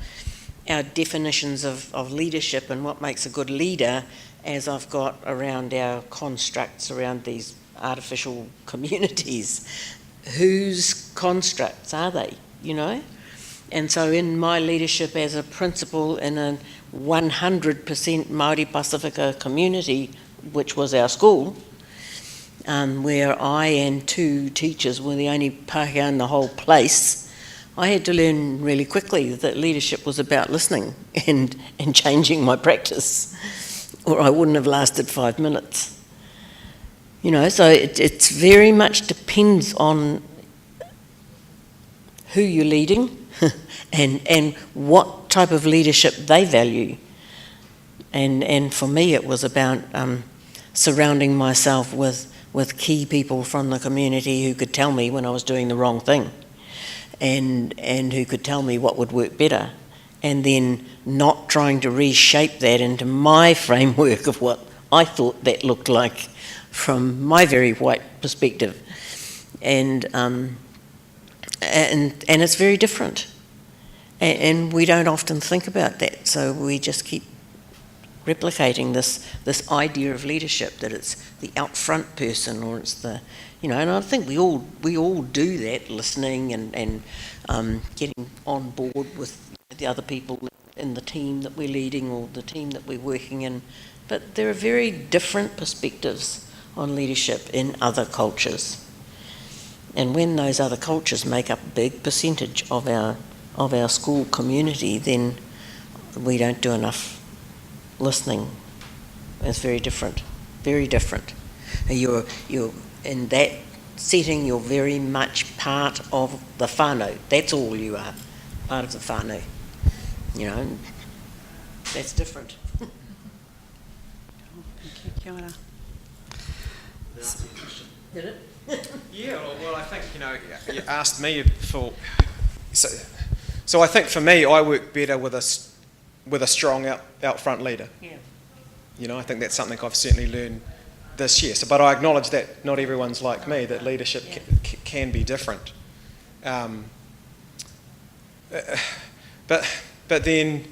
definitions of leadership and what makes a good leader as I've got around our constructs around these artificial communities. Whose constructs are they, And so in my leadership as a principal in a 100% Māori Pasifika community, which was our school, where I and 2 teachers were the only Pākehā in the whole place, I had to learn really quickly that leadership was about listening and changing my practice, or I wouldn't have lasted 5 minutes. So it's very much depends on who you're leading and what type of leadership they value. And for me it was about surrounding myself with key people from the community who could tell me when I was doing the wrong thing and who could tell me what would work better, and then not trying to reshape that into my framework of what I thought that looked like from my very white perspective. And it's very different. And we don't often think about that, so we just keep replicating this idea of leadership, that it's the out front person, or it's the, and I think we all do that, listening and getting on board with the other people in the team that we're leading or the team that we're working in. But there are very different perspectives on leadership in other cultures. And when those other cultures make up a big percentage of our school community, then we don't do enough listening. It's very different, very different. You're in that setting, you're very much part of the whānau. That's all you are, part of the whānau. That's different. Thank you, kia ora. Did it? Yeah, well, I think, you asked me for... So I think for me, I work better with a strong out front leader. Yeah. I think that's something I've certainly learned this year. But I acknowledge that not everyone's like me, that leadership can be different. But then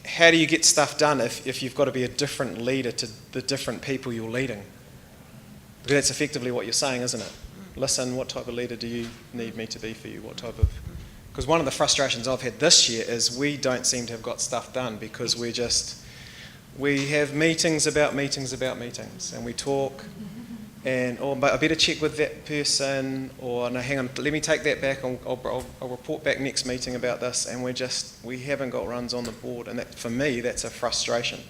how do you get stuff done if you've got to be a different leader to the different people you're leading? Because that's effectively what you're saying, isn't it? Listen, what type of leader do you need me to be for you? What type of... Because one of the frustrations I've had this year is we don't seem to have got stuff done because we have meetings about meetings about meetings, and we talk, and I better check with that person, or no, hang on, let me take that back, I'll report back next meeting about this, and we haven't got runs on the board, and that, for me, that's a frustration,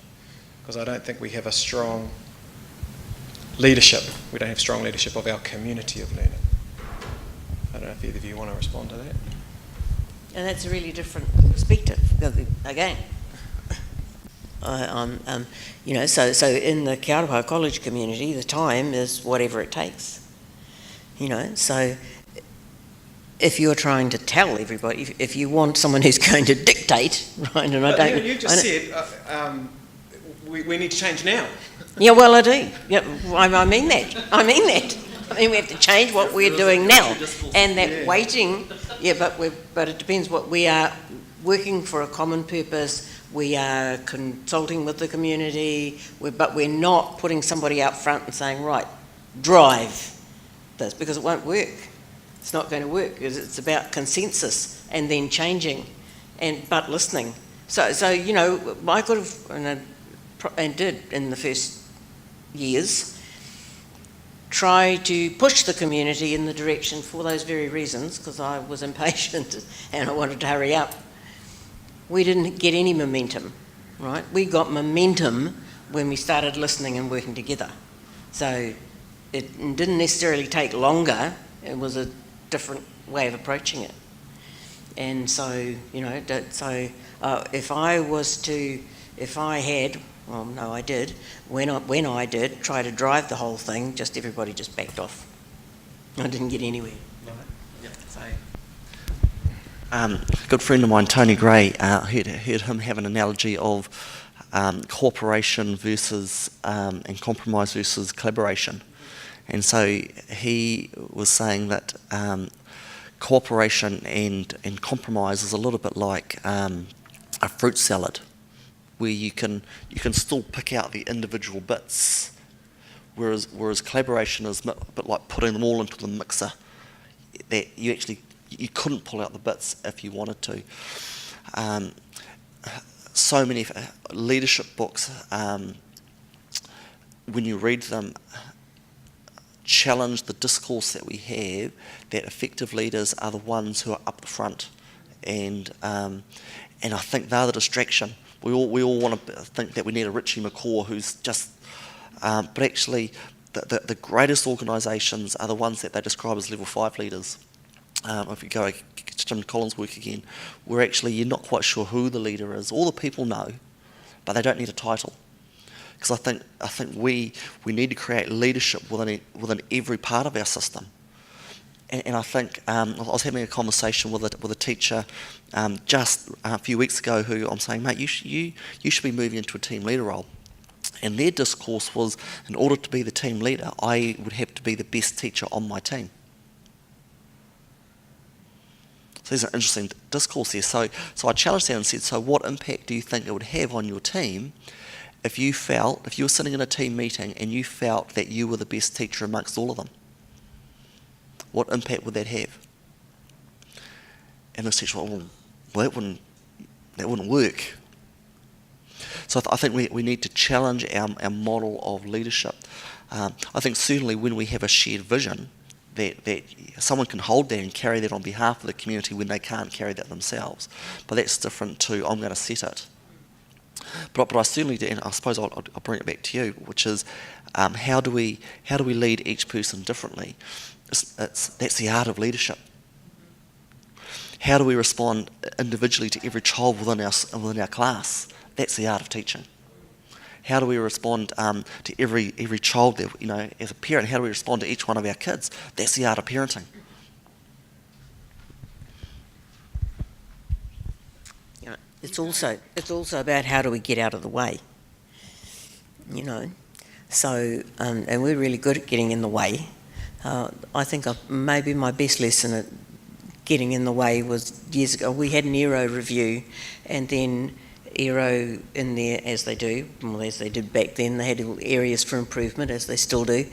because I don't think we have a strong leadership. We don't have strong leadership of our community of learning. I don't know if either of you want to respond to that. And that's a really different perspective, again. So in the Kia Ora College community, the time is whatever it takes. So if you're trying to tell everybody, if you want someone who's going to dictate, right? And I don't. You just said we need to change now. Yeah, well, I do. Yeah, I mean that. I mean we have to change what we're doing now, and that waiting. Yeah, but it depends what we are working for a common purpose. We are consulting with the community, but we're not putting somebody out front and saying, right, drive this, because it won't work. It's not going to work, because it's about consensus and then changing, but listening. So I could have, and did in the first years, try to push the community in the direction for those very reasons, because I was impatient and I wanted to hurry up. We didn't get any momentum, right? We got momentum when we started listening and working together. So it didn't necessarily take longer, it was a different way of approaching it. And so, if I had, well, no, I did, when I did try to drive the whole thing, just everybody just backed off. I didn't get anywhere. Right. Yeah. So. A good friend of mine, Tony Gray, heard him have an analogy of cooperation versus and compromise versus collaboration. And so he was saying that cooperation and compromise is a little bit like a fruit salad, where you can still pick out the individual bits, whereas collaboration is a bit like putting them all into the mixer. That you couldn't pull out the bits if you wanted to. So many leadership books, when you read them, challenge the discourse that we have that effective leaders are the ones who are up the front, and I think they're the distraction. We all want to think that we need a Richie McCaw who's just, but actually the greatest organisations are the ones that they describe as level 5 leaders. If you go to Jim Collins' work again, where actually you're not quite sure who the leader is. All the people know, but they don't need a title. Because I think we need to create leadership within every part of our system. And I think I was having a conversation with a teacher just a few weeks ago who I'm saying, mate, you should be moving into a team leader role. And their discourse was, in order to be the team leader, I would have to be the best teacher on my team. So there's an interesting discourse there. So I challenged them and said, so what impact do you think it would have on your team if you were sitting in a team meeting and you felt that you were the best teacher amongst all of them? What impact would that have? And the teacher went, well, that wouldn't work. So I think we need to challenge our model of leadership. I think certainly when we have a shared vision, that someone can hold that and carry that on behalf of the community when they can't carry that themselves. But that's different to, I'm going to set it. But I certainly do, and I suppose I'll bring it back to you, which is how do we lead each person differently? That's the art of leadership. How do we respond individually to every child within our class? That's the art of teaching. How do we respond to every child that, as a parent? How do we respond to each one of our kids? That's the art of parenting. It's also about how do we get out of the way. So and we're really good at getting in the way. I think maybe my best lesson at getting in the way was years ago. We had an Aero review, and then aero in there as they do, well, as they did back then. They had areas for improvement, as they still do.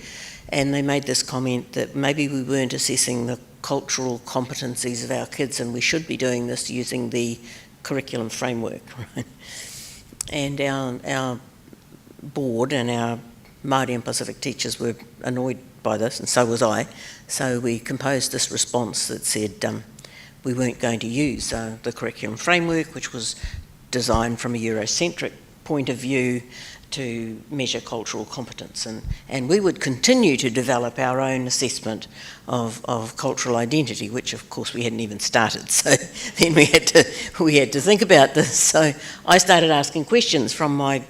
And they made this comment that maybe we weren't assessing the cultural competencies of our kids, and we should be doing this using the curriculum framework. Right? And our board and our Māori and Pacific teachers were annoyed by this, and so was I. So we composed this response that said we weren't going to use the curriculum framework, which was designed from a Eurocentric point of view to measure cultural competence, and we would continue to develop our own assessment of cultural identity, which of course we hadn't even started. So then we had to think about this. So I started asking questions from my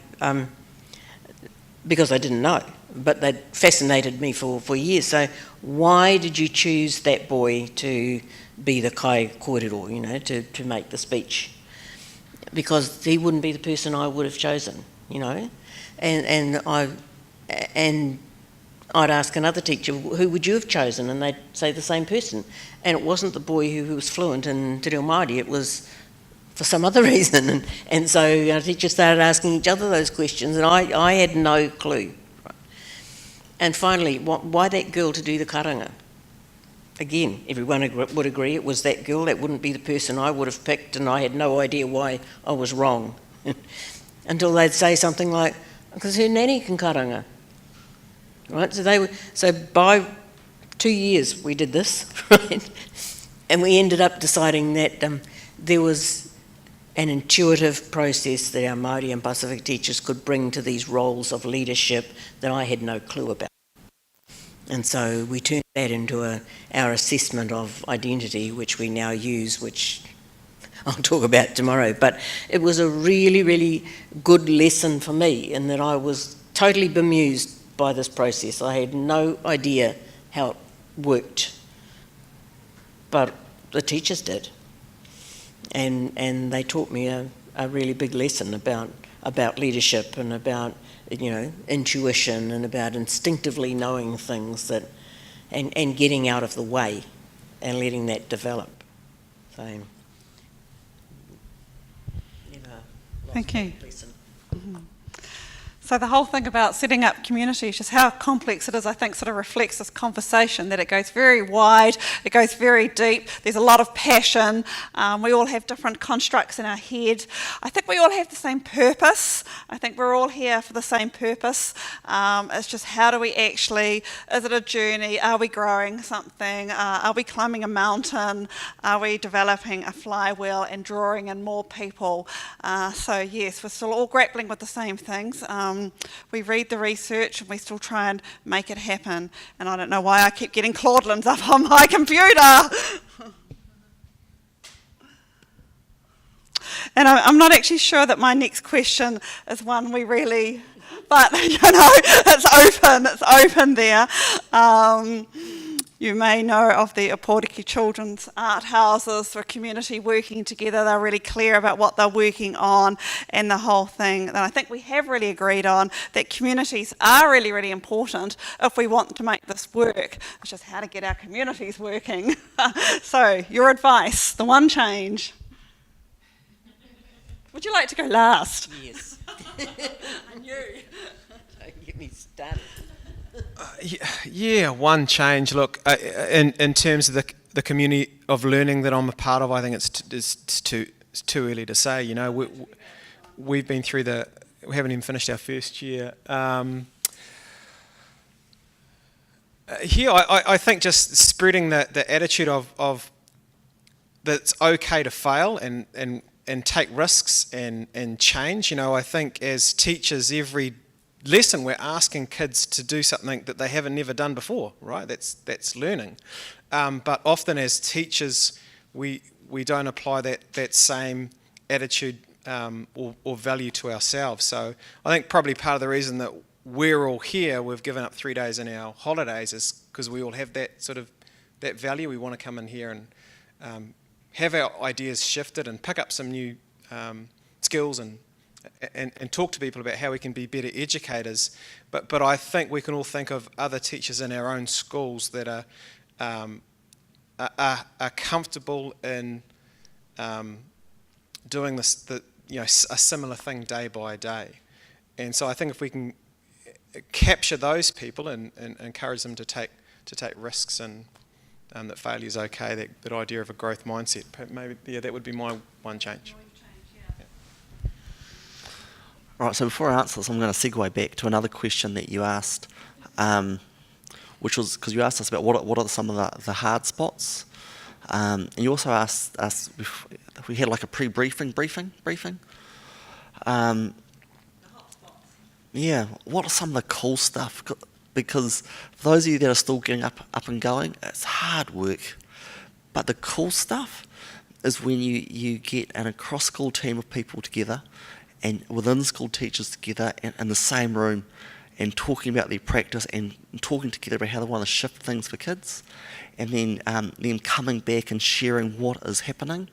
because I didn't know, but they'd fascinated me for years. So why did you choose that boy to be the kai kōrero, you know, to make the speech? Because he wouldn't be the person I would have chosen, you know. And I'd ask another teacher, who would you have chosen? And they'd say the same person. And it wasn't the boy who was fluent in Te Reo Māori, it was for some other reason. And so our teachers started asking each other those questions, and I had no clue. And finally, why that girl to do the karanga? Again, everyone would agree it was that girl. That wouldn't be the person I would have picked, and I had no idea why I was wrong. Until they'd say something like, because her nanny can karanga. Right? So by 2 years we did this, right? And we ended up deciding that there was an intuitive process that our Māori and Pacific teachers could bring to these roles of leadership that I had no clue about. And so we turned that into our assessment of identity, which we now use, which I'll talk about tomorrow. But it was a really, really good lesson for me in that I was totally bemused by this process. I had no idea how it worked, but the teachers did. And they taught me a really big lesson about leadership and about, you know, intuition and about instinctively knowing things that, and getting out of the way and letting that develop. So, never lost Thank you. that lesson. So the whole thing about setting up communities, just how complex it is, I think sort of reflects this conversation, that it goes very wide, it goes very deep, there's a lot of passion, we all have different constructs in our head. I think we all have the same purpose. I think we're all here for the same purpose. It's just how do we actually, is it a journey, are we growing something, are we climbing a mountain, are we developing a flywheel and drawing in more people? So yes, we're still all grappling with the same things. We read the research and we still try and make it happen. And I don't know why I keep getting Claudelins up on my computer. And I'm not actually sure that my next question is one we really, but you know, it's open there. You may know of the Opōriki Children's Art Houses, for a community working together. They're really clear about what they're working on and the whole thing. And I think we have really agreed on that communities are really, really important if we want to make this work. It's just how to get our communities working. So, your advice, the one change. Would you like to go last? Yes. I knew. Don't get me started. Yeah, one change. Look, in terms of the community of learning that I'm a part of, I think it's too early to say. You know, we've been through we haven't even finished our first year. Here, I think just spreading the attitude of that it's okay to fail and take risks and change. You know, I think as teachers, every lesson we're asking kids to do something that they haven't never done before, right? That's learning. But often as teachers, we don't apply that same attitude or value to ourselves. So I think probably part of the reason that we're all here, we've given up 3 days in our holidays, is because we all have that sort of that value. We want to come in here and have our ideas shifted and pick up some new skills and talk to people about how we can be better educators. But I think we can all think of other teachers in our own schools that are comfortable in doing a similar thing day by day. And so I think if we can capture those people and encourage them to take risks and that failure is okay, that idea of a growth mindset, maybe that would be my one change. Right, so before I answer this, I'm going to segue back to another question that you asked, which was because you asked us about what are some of the hard spots, and you also asked us if we had like a pre-briefing briefing. Yeah, what are some of the cool stuff? Because for those of you that are still getting up and going, it's hard work. But the cool stuff is when you get an across-school team of people together and within-school teachers together in the same room and talking about their practice and talking together about how they want to shift things for kids, and then them coming back and sharing what is happening.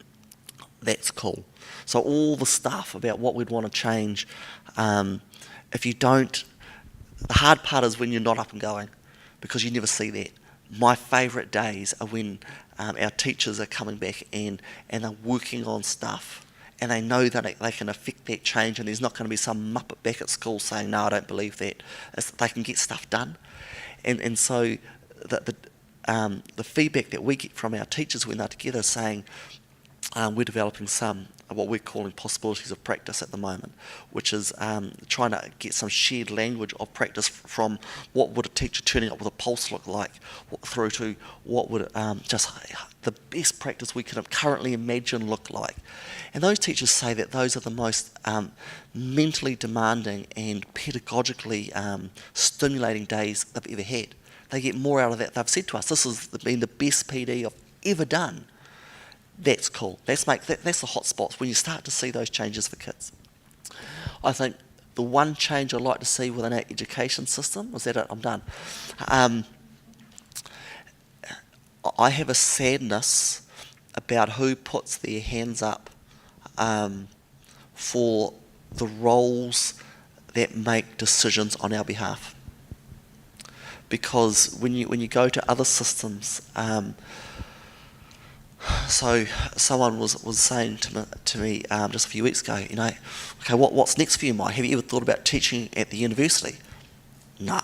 That's cool. So all the stuff about what we'd want to change, if you don't, the hard part is when you're not up and going, because you never see that. My favourite days are when our teachers are coming back and they're working on stuff, and they know that they can affect that change, and there's not going to be some muppet back at school saying, no, I don't believe that. They can get stuff done. And so the feedback that we get from our teachers when they're together saying, we're developing some what we're calling possibilities of practice at the moment, which is trying to get some shared language of practice from what would a teacher turning up with a pulse look like, through to what would just the best practice we can currently imagine look like. And those teachers say that those are the most mentally demanding and pedagogically stimulating days they've ever had. They get more out of that. They've said to us, this has been the best PD I've ever done. That's cool. That's the hot spots when you start to see those changes for kids. I think the one change I'd like to see within our education system, was that it? I'm done. I have a sadness about who puts their hands up for the roles that make decisions on our behalf. Because when you go to other systems, so someone was saying to me just a few weeks ago, okay, what's next for you, Mike? Have you ever thought about teaching at the university? Nah, it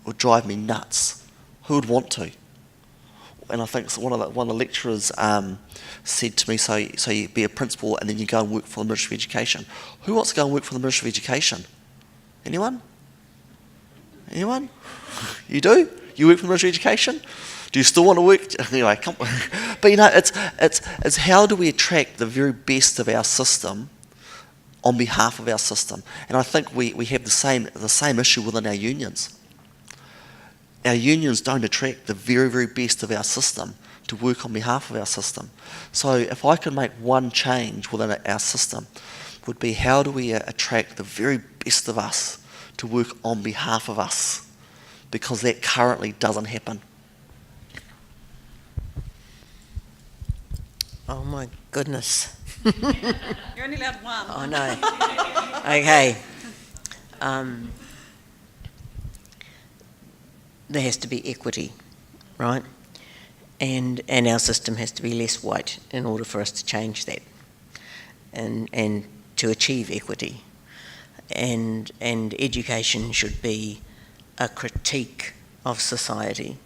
would drive me nuts. Who would want to? And I think one of the lecturers said to me, so you be a principal and then you go and work for the Ministry of Education. Who wants to go and work for the Ministry of Education? Anyone? Anyone? You do? You work for the Ministry of Education? Do you still want to work? Anyway, come on. But it's how do we attract the very best of our system on behalf of our system? And I think we have the same issue within our unions. Our unions don't attract the very, very best of our system to work on behalf of our system. So if I could make one change within our system, would be how do we attract the very best of us to work on behalf of us? Because that currently doesn't happen. Oh my goodness. You're only allowed one. I know. Okay. There has to be equity, right? And our system has to be less white in order for us to change that and to achieve equity. And education should be a critique of society,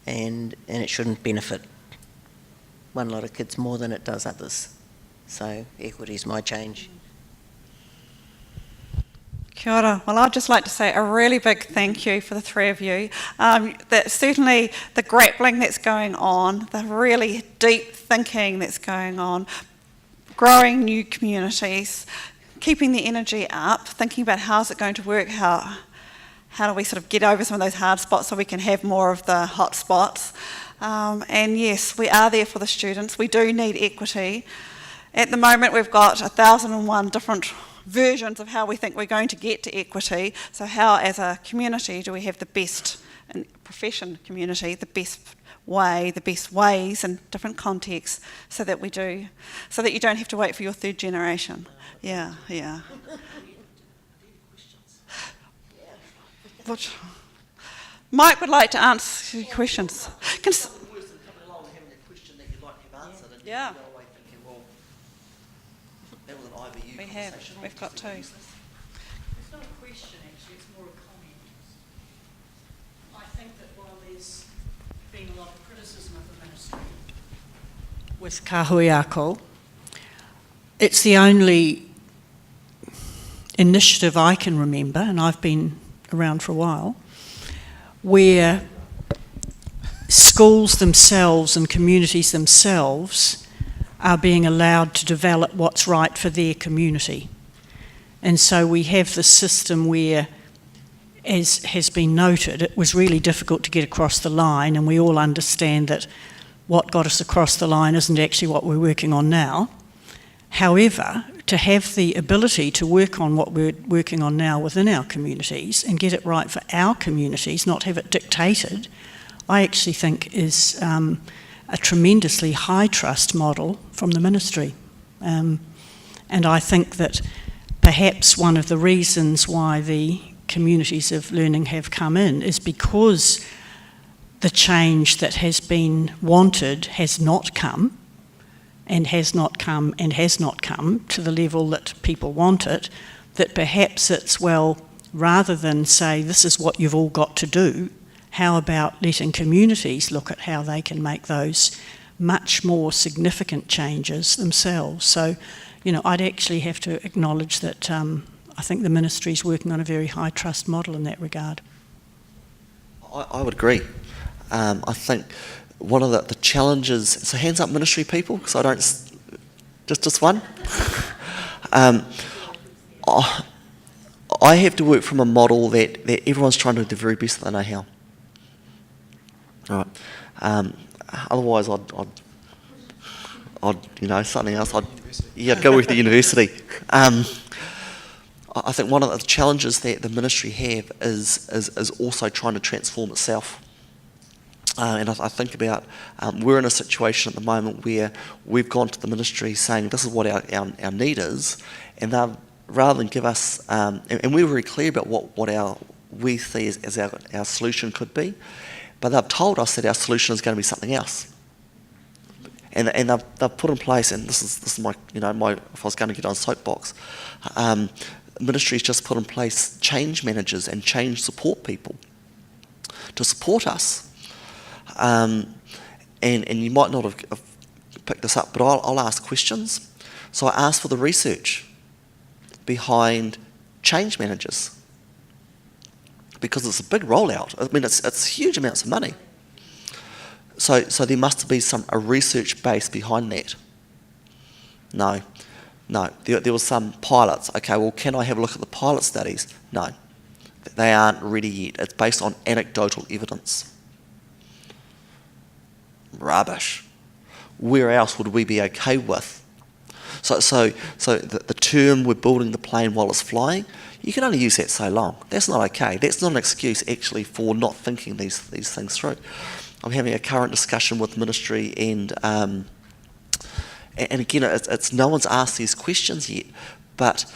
and it shouldn't benefit one lot of kids more than it does others. So equity is my change. Kia ora. Well, I'd just like to say a really big thank you for the three of you. That certainly the grappling that's going on, the really deep thinking that's going on, growing new communities, keeping the energy up, thinking about how's it going to work, how do we sort of get over some of those hard spots so we can have more of the hot spots. And yes, we are there for the students. We do need equity. At the moment, we've got 1,001 different versions of how we think we're going to get to equity. So how, as a community, do we have the best, in profession community, the best way, the best ways in different contexts so that we do, so that you don't have to wait for your third generation. Yeah. What? Mike would like to answer your questions. Yeah. That was an IVU We have. conversation. We've got two. It's not a question, actually, it's more a comment. I think that while there's been a lot of criticism of the ministry with kahui ako, it's the only initiative I can remember, and I've been around for a while, where schools themselves and communities themselves are being allowed to develop what's right for their community. And so we have this system where, as has been noted, it was really difficult to get across the line, and we all understand that what got us across the line isn't actually what we're working on now. However, to have the ability to work on what we're working on now within our communities and get it right for our communities, not have it dictated, I actually think is a tremendously high trust model from the ministry. And I think that perhaps one of the reasons why the communities of learning have come in is because the change that has been wanted has not come, and has not come, and has not come to the level that people want it, that perhaps it's, well, rather than say this is what you've all got to do, how about letting communities look at how they can make those much more significant changes themselves. So, you know, I'd actually have to acknowledge that I think the ministry's working on a very high trust model in that regard. I would agree. I think one of the challenges, so hands up ministry people, because I don't, just one. I have to work from a model that everyone's trying to do the very best that they know how. All right. Otherwise, I'd something else. I'd go with the university. I think one of the challenges that the ministry have is also trying to transform itself. And I think about, we're in a situation at the moment where we've gone to the ministry saying this is what our need is, and they've, rather than give us, and we're very clear about what we see as our solution could be, but they've told us that our solution is going to be something else. And they've put in place, and this is my, if I was going to get on soapbox, the ministry's just put in place change managers and change support people to support us. And you might not have picked this up, but I'll ask questions. So I asked for the research behind change managers, because it's a big rollout. I mean, it's huge amounts of money. So there must be a research base behind that. No. There was some pilots. Okay, well, can I have a look at the pilot studies? No, they aren't ready yet. It's based on anecdotal evidence. Rubbish. Where else would we be okay with? So the term "we're building the plane while it's flying," you can only use that so long. That's not okay. That's not an excuse actually for not thinking these things through. I'm having a current discussion with ministry, and again, it's no one's asked these questions yet, but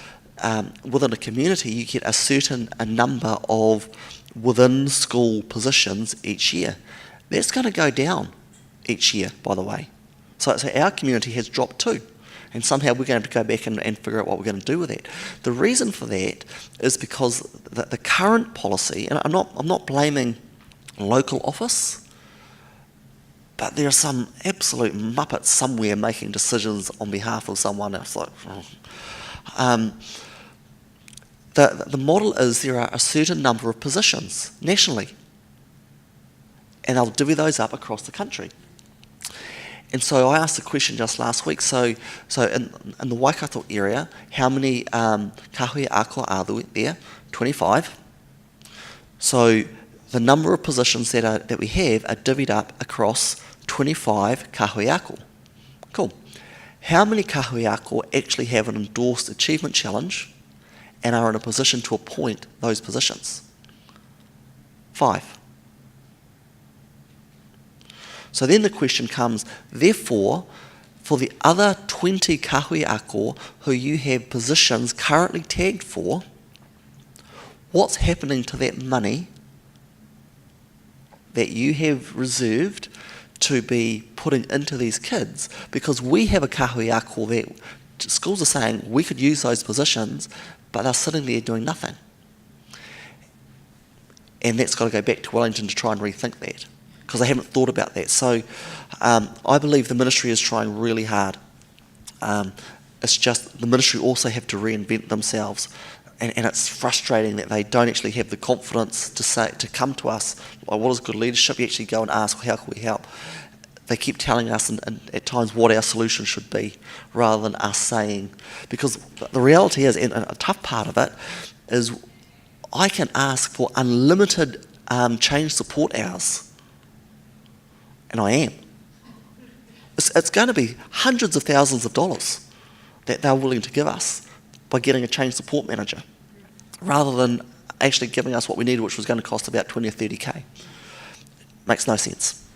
within a community, you get a number of within school positions each year. That's going to go down each year, by the way. So our community has dropped too, and somehow we're going to have to go back and figure out what we're going to do with it. The reason for that is because the current policy, and I'm not blaming local office, but there are some absolute muppets somewhere making decisions on behalf of someone else. The model is there are a certain number of positions nationally, and they'll divvy those up across the country. And so I asked the question just last week, so in the Waikato area, how many kahui ako are there? 25. So the number of positions that we have are divvied up across 25 kahui ako. Cool. How many kahui ako actually have an endorsed achievement challenge and are in a position to appoint those positions? 5. So then the question comes, therefore, for the other 20 kahui ako who you have positions currently tagged for, what's happening to that money that you have reserved to be putting into these kids? Because we have a kahui ako that schools are saying we could use those positions, but they're sitting there doing nothing. And that's got to go back to Wellington to try and rethink that, because they haven't thought about that. So I believe the ministry is trying really hard. It's just the ministry also have to reinvent themselves, and it's frustrating that they don't actually have the confidence to come to us. Like, what is good leadership? You actually go and ask, how can we help? They keep telling us and at times what our solution should be, rather than us saying, because the reality is, and a tough part of it is, I can ask for unlimited change support hours, and I am. It's going to be hundreds of thousands of dollars that they're willing to give us by getting a change support manager, rather than actually giving us what we needed, which was going to cost about 20 or 30k. Makes no sense.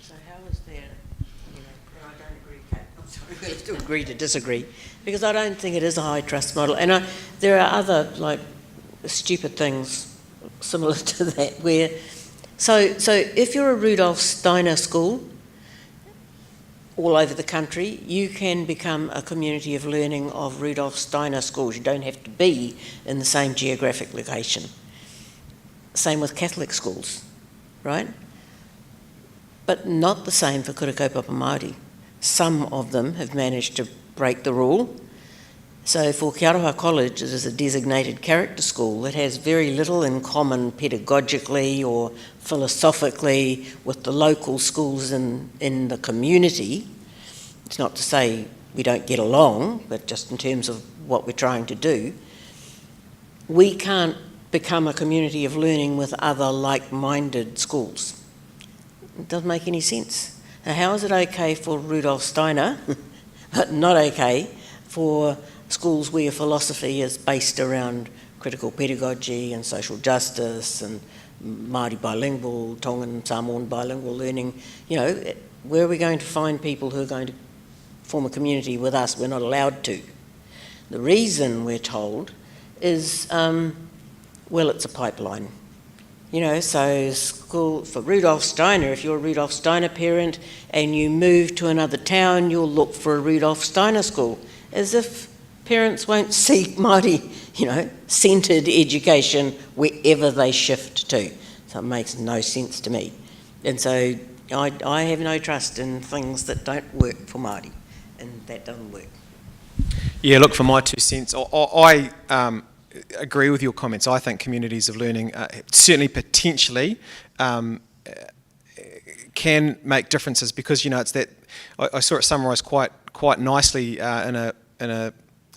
So how is there, and I don't agree, Kate, I'm sorry, we have to agree to disagree, because I don't think it is a high trust model. And there are other, stupid things similar to that, where, so if you're a Rudolf Steiner school, all over the country, you can become a community of learning of Rudolf Steiner schools. You don't have to be in the same geographic location. Same with Catholic schools, right? But not the same for Kura Kaupapa Māori. Some of them have managed to break the rule. So for Ki Aroha College, it is a designated character school that has very little in common pedagogically or philosophically with the local schools in the community. It's not to say we don't get along, but just in terms of what we're trying to do. We can't become a community of learning with other like-minded schools. It doesn't make any sense. Now, how is it okay for Rudolf Steiner, but not okay for schools where philosophy is based around critical pedagogy and social justice and Māori bilingual, Tongan, Samoan bilingual learning? Where are we going to find people who are going to form a community with us? We're not allowed to. The reason we're told is, it's a pipeline. So school for Rudolf Steiner, if you're a Rudolf Steiner parent and you move to another town, you'll look for a Rudolf Steiner school, as if parents won't seek Māori, centred education wherever they shift to. So it makes no sense to me. And so I have no trust in things that don't work for Māori, and that doesn't work. Yeah, look, for my 2 cents, I agree with your comments. I think communities of learning certainly potentially can make differences, because it's that I saw it summarised quite nicely in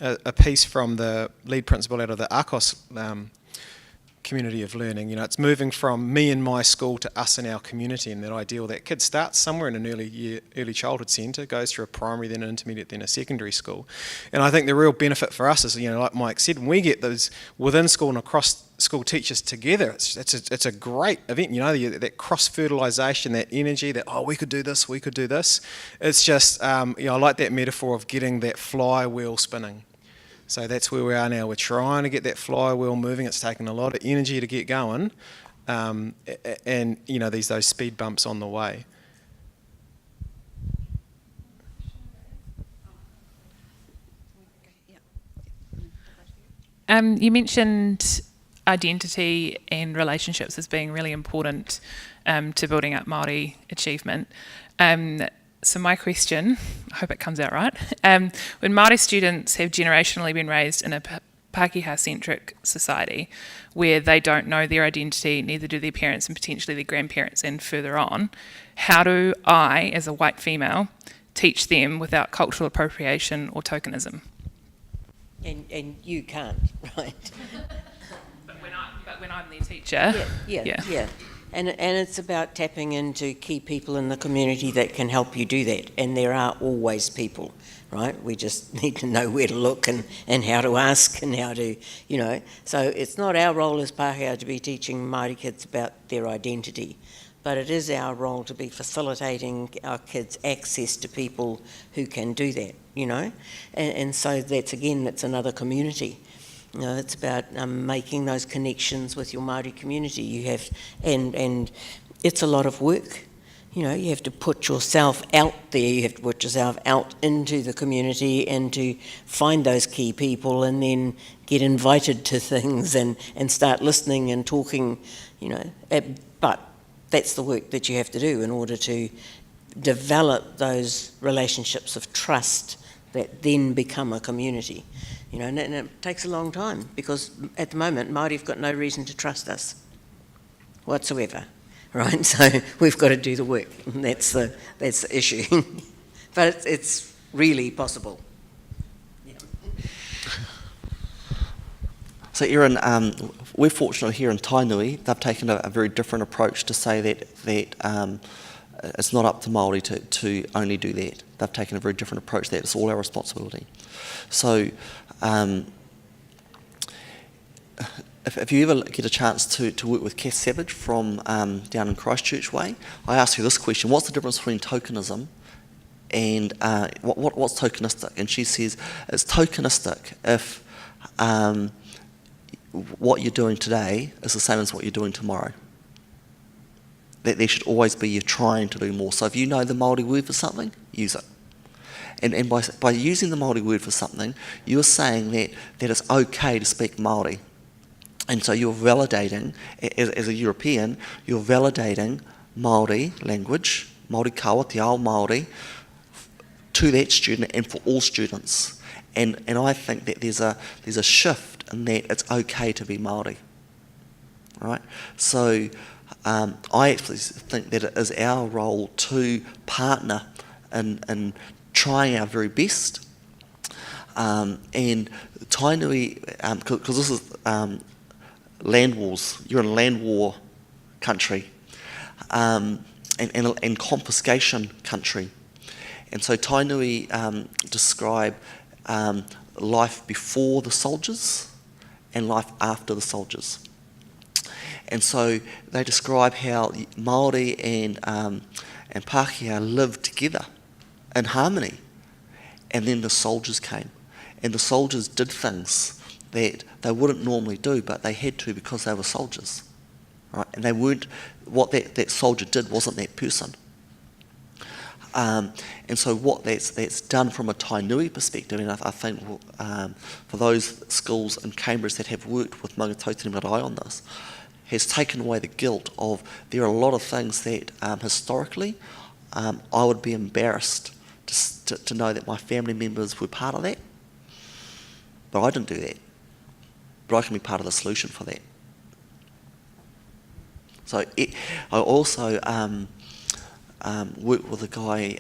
a piece from the lead principal out of the ARCOS community of learning. It's moving from me and my school to us and our community, and that ideal that kid starts somewhere in an early childhood centre, goes through a primary, then an intermediate, then a secondary school. And I think the real benefit for us is, like Mike said, when we get those within school and across school teachers together, it's a great event. That cross-fertilisation, that energy, that we could do this, we could do this. It's just I like that metaphor of getting that flywheel spinning. So that's where we are now. We're trying to get that flywheel moving. It's taken a lot of energy to get going, and those speed bumps on the way. You mentioned identity and relationships as being really important to building up Māori achievement. So my question, I hope it comes out right, when Māori students have generationally been raised in a Pākehā-centric society where they don't know their identity, neither do their parents and potentially their grandparents and further on, how do I, as a white female, teach them without cultural appropriation or tokenism? And you can't, right? But when I'm their teacher... Yeah. And it's about tapping into key people in the community that can help you do that. And there are always people, right? We just need to know where to look and how to ask and how to, So it's not our role as Pākehā to be teaching Māori kids about their identity, but it is our role to be facilitating our kids access to people who can do that, And so that's another community. It's about making those connections with your Māori community. You have, and it's a lot of work. you know, you have to put yourself out there, you have to put yourself out into the community and to find those key people and then get invited to things and start listening and talking, you know. But that's the work that you have to do in order to develop those relationships of trust that then become a community. You know, and it takes a long time because at the moment Māori have got no reason to trust us whatsoever, right? So we've got to do the work, and that's the issue. But it's really possible. Yeah. So Erin, we're fortunate here in Tainui. They've taken a very different approach to say that it's not up to Māori to only do that. They've taken a very different approach that it's all our responsibility. So if you ever get a chance to work with Cass Savage from down in Christchurch Way, I asked her this question: what's the difference between tokenism and what's tokenistic? And she says it's tokenistic if what you're doing today is the same as what you're doing tomorrow. That there should always be you trying to do more. So if you know the Māori word for something, use it. And by using the Māori word for something, you're saying that it's okay to speak Māori. And so you're validating, as a European, you're validating Māori language, Māori kawa, te ao Māori, to that student and for all students. And I think that there's a shift in that it's okay to be Māori. Right? So I actually think that it is our role to partner in trying our very best. And Tainui, because this is land wars, you're in a land war country, and confiscation country. And so Tainui describe life before the soldiers and life after the soldiers. And so they describe how Māori and Pākehā lived together in harmony. And then the soldiers came. And the soldiers did things that they wouldn't normally do, but they had to because they were soldiers. Right? And they weren't, what that soldier did wasn't that person. And so what that's done from a Tainui perspective, and I think for those schools in Cambridge that have worked with Maungatautari Marae on this, has taken away the guilt of there are a lot of things that historically I would be embarrassed to know that my family members were part of that. But I didn't do that. But I can be part of the solution for that. So I also work with a guy,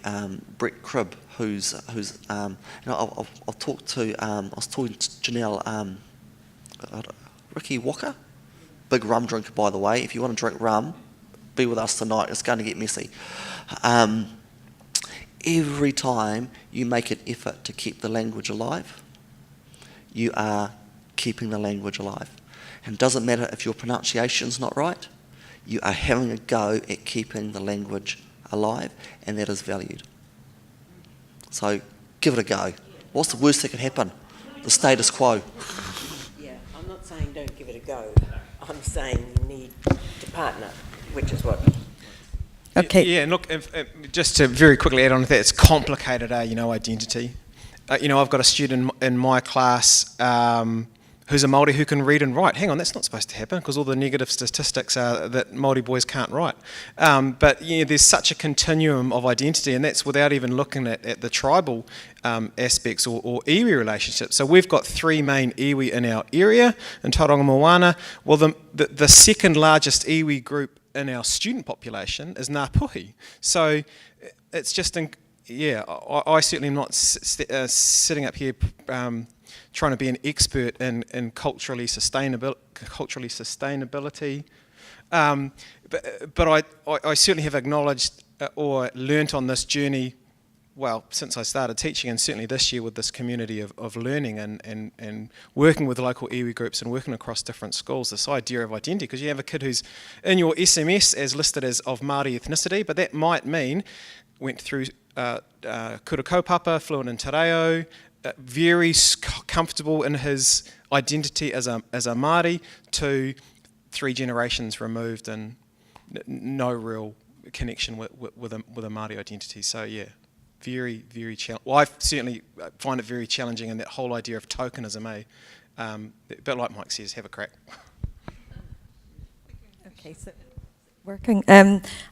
Brett Cribb, who's I was talking to Janelle Ricky Walker, big rum drinker by the way. If you want to drink rum, be with us tonight. It's going to get messy. Every time you make an effort to keep the language alive, you are keeping the language alive. And it doesn't matter if your pronunciation's not right, you are having a go at keeping the language alive, and that is valued. So give it a go. What's the worst that could happen? The status quo. Yeah, I'm not saying don't give it a go. I'm saying you need to partner, which is what... Okay. Yeah, and look, just to very quickly add on to that, it's complicated, identity. I've got a student in my class who's a Māori who can read and write. Hang on, that's not supposed to happen because all the negative statistics are that Māori boys can't write. But there's such a continuum of identity, and that's without even looking at the tribal aspects or iwi relationships. So we've got three main iwi in our area in Tauranga Moana. Well, the second largest iwi group in our student population is Ngā Puhi. So it's just... I certainly am not sitting up here trying to be an expert in culturally sustainability, but I certainly have acknowledged or learnt on this journey, well, since I started teaching, and certainly this year with this community of learning and working with local iwi groups and working across different schools, this idea of identity, because you have a kid who's in your SMS as listed as of Māori ethnicity, but that might mean went through kura kaupapa, fluent in te reo, very comfortable in his identity as a Māori, to 3 generations removed and no real connection with a Māori identity. So yeah, very, very challenging. Well, I certainly find it very challenging, and that whole idea of tokenism, a bit like Mike says, have a crack. Okay, so working.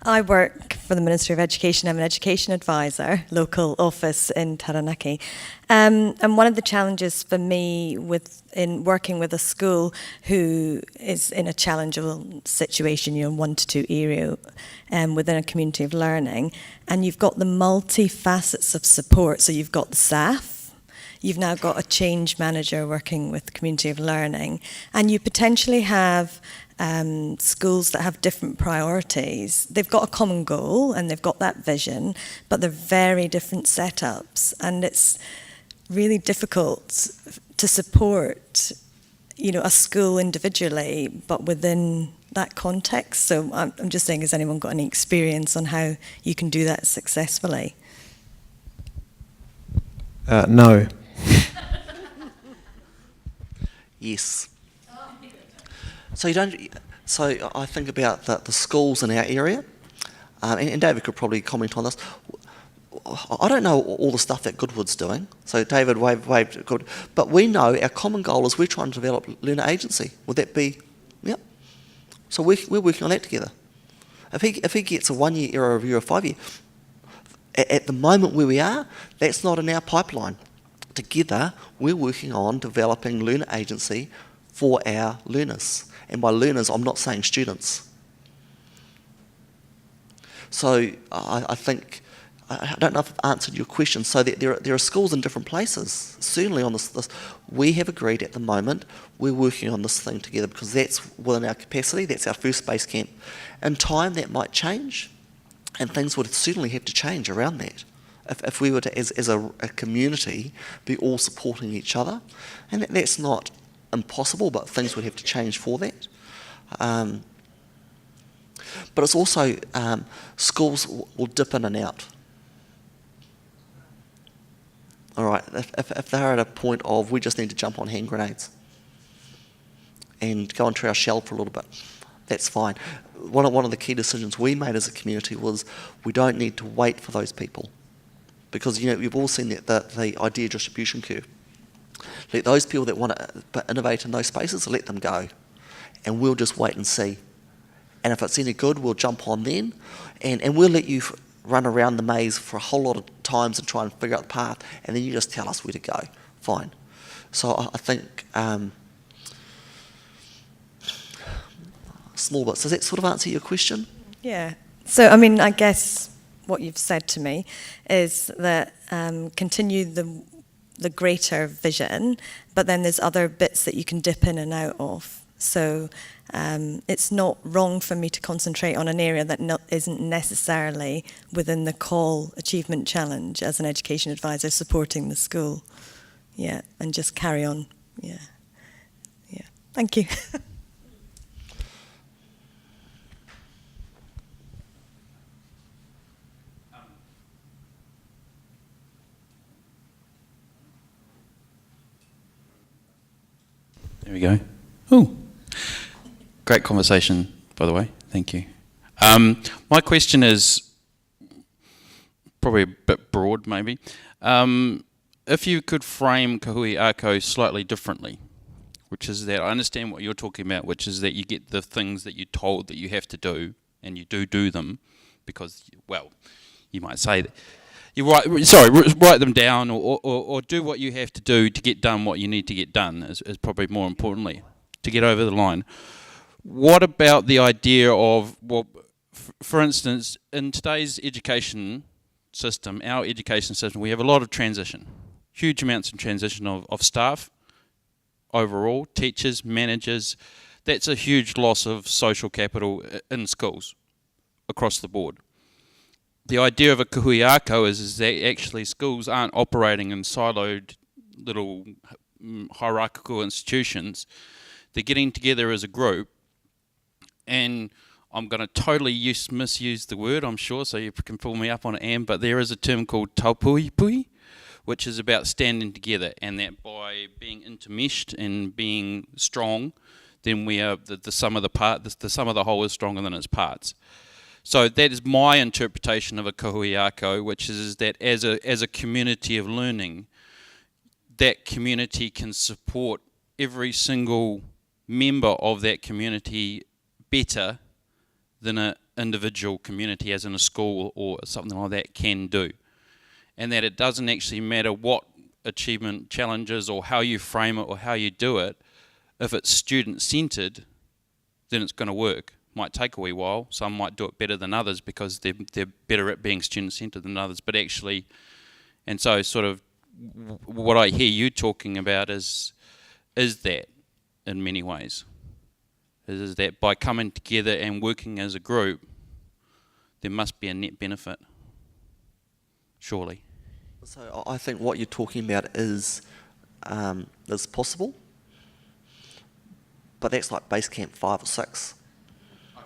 I work for the Ministry of Education. I'm an education advisor, local office in Taranaki. And one of the challenges for me in working with a school who is in a challengeable situation, 1 to 2 area within a community of learning, and you've got the multi-facets of support. So you've got the staff, you've now got a change manager working with the community of learning, and you potentially have schools that have different priorities. They've got a common goal and they've got that vision, but they're very different setups, and it's really difficult to support, a school individually, but within that context. So I'm just saying, has anyone got any experience on how you can do that successfully? No. Yes. So I think about the schools in our area, and David could probably comment on this. I don't know all the stuff that Goodwood's doing, so David waved at Good, but we know our common goal is we're trying to develop learner agency. Would that be, yep. So we're working on that together. If he gets a 1-year error review or 5-year, at the moment where we are, that's not in our pipeline. Together, we're working on developing learner agency for our learners. And by learners, I'm not saying students. So I think, I don't know if I've answered your question, so that there are schools in different places. Certainly on this, we have agreed at the moment, we're working on this thing together because that's within our capacity, that's our first base camp. In time, that might change, and things would certainly have to change around that. If we were to, as a community, be all supporting each other, and that's not impossible, but things would have to change for that. But it's also, schools will dip in and out. All right, if they're at a point of we just need to jump on hand grenades and go into our shell for a little bit, that's fine. One of the key decisions we made as a community was we don't need to wait for those people, because you've all seen the idea distribution curve. Let those people that want to innovate in those spaces, let them go, and we'll just wait and see. And if it's any good, we'll jump on then, and we'll let you run around the maze for a whole lot of times and try and figure out the path, and then you just tell us where to go. Fine. So I think small bits. Does that sort of answer your question? Yeah. So, I guess what you've said to me is that continue the greater vision, but then there's other bits that you can dip in and out of. So it's not wrong for me to concentrate on an area that isn't necessarily within the call achievement challenge as an education advisor supporting the school. Yeah, and just carry on. Yeah. Thank you. There we go. Oh, great conversation, by the way. Thank you. My question is probably a bit broad, maybe. If you could frame kahui ako slightly differently, which is that I understand what you're talking about, which is that you get the things that you're told that you have to do, and you do them because, well, you might say that. You write them down, or do what you have to do to get done what you need to get done, is probably more importantly, to get over the line. What about the idea of, well, for instance, in today's education system, our education system, we have a lot of transition, huge amounts of transition of staff overall, teachers, managers. That's a huge loss of social capital in schools across the board. The idea of a kahui ako is that actually schools aren't operating in siloed little hierarchical institutions. They're getting together as a group, and I'm going to totally misuse the word, I'm sure, so you can pull me up on it, but there is a term called taupuipui, which is about standing together, and that by being intermeshed and being strong, then we are the sum of the part. The sum of the whole is stronger than its parts. So that is my interpretation of a kahuiako, which is that as a community of learning, that community can support every single member of that community better than an individual community, as in a school or something like that, can do. And that it doesn't actually matter what achievement challenges or how you frame it or how you do it, if it's student-centred, then it's going to work. Might take a wee while. Some might do it better than others because they're better at being student-centred than others. But actually, and so sort of what I hear you talking about is that in many ways. Is that by coming together and working as a group, there must be a net benefit, surely. So I think what you're talking about is possible, but that's like base camp 5 or 6. Okay.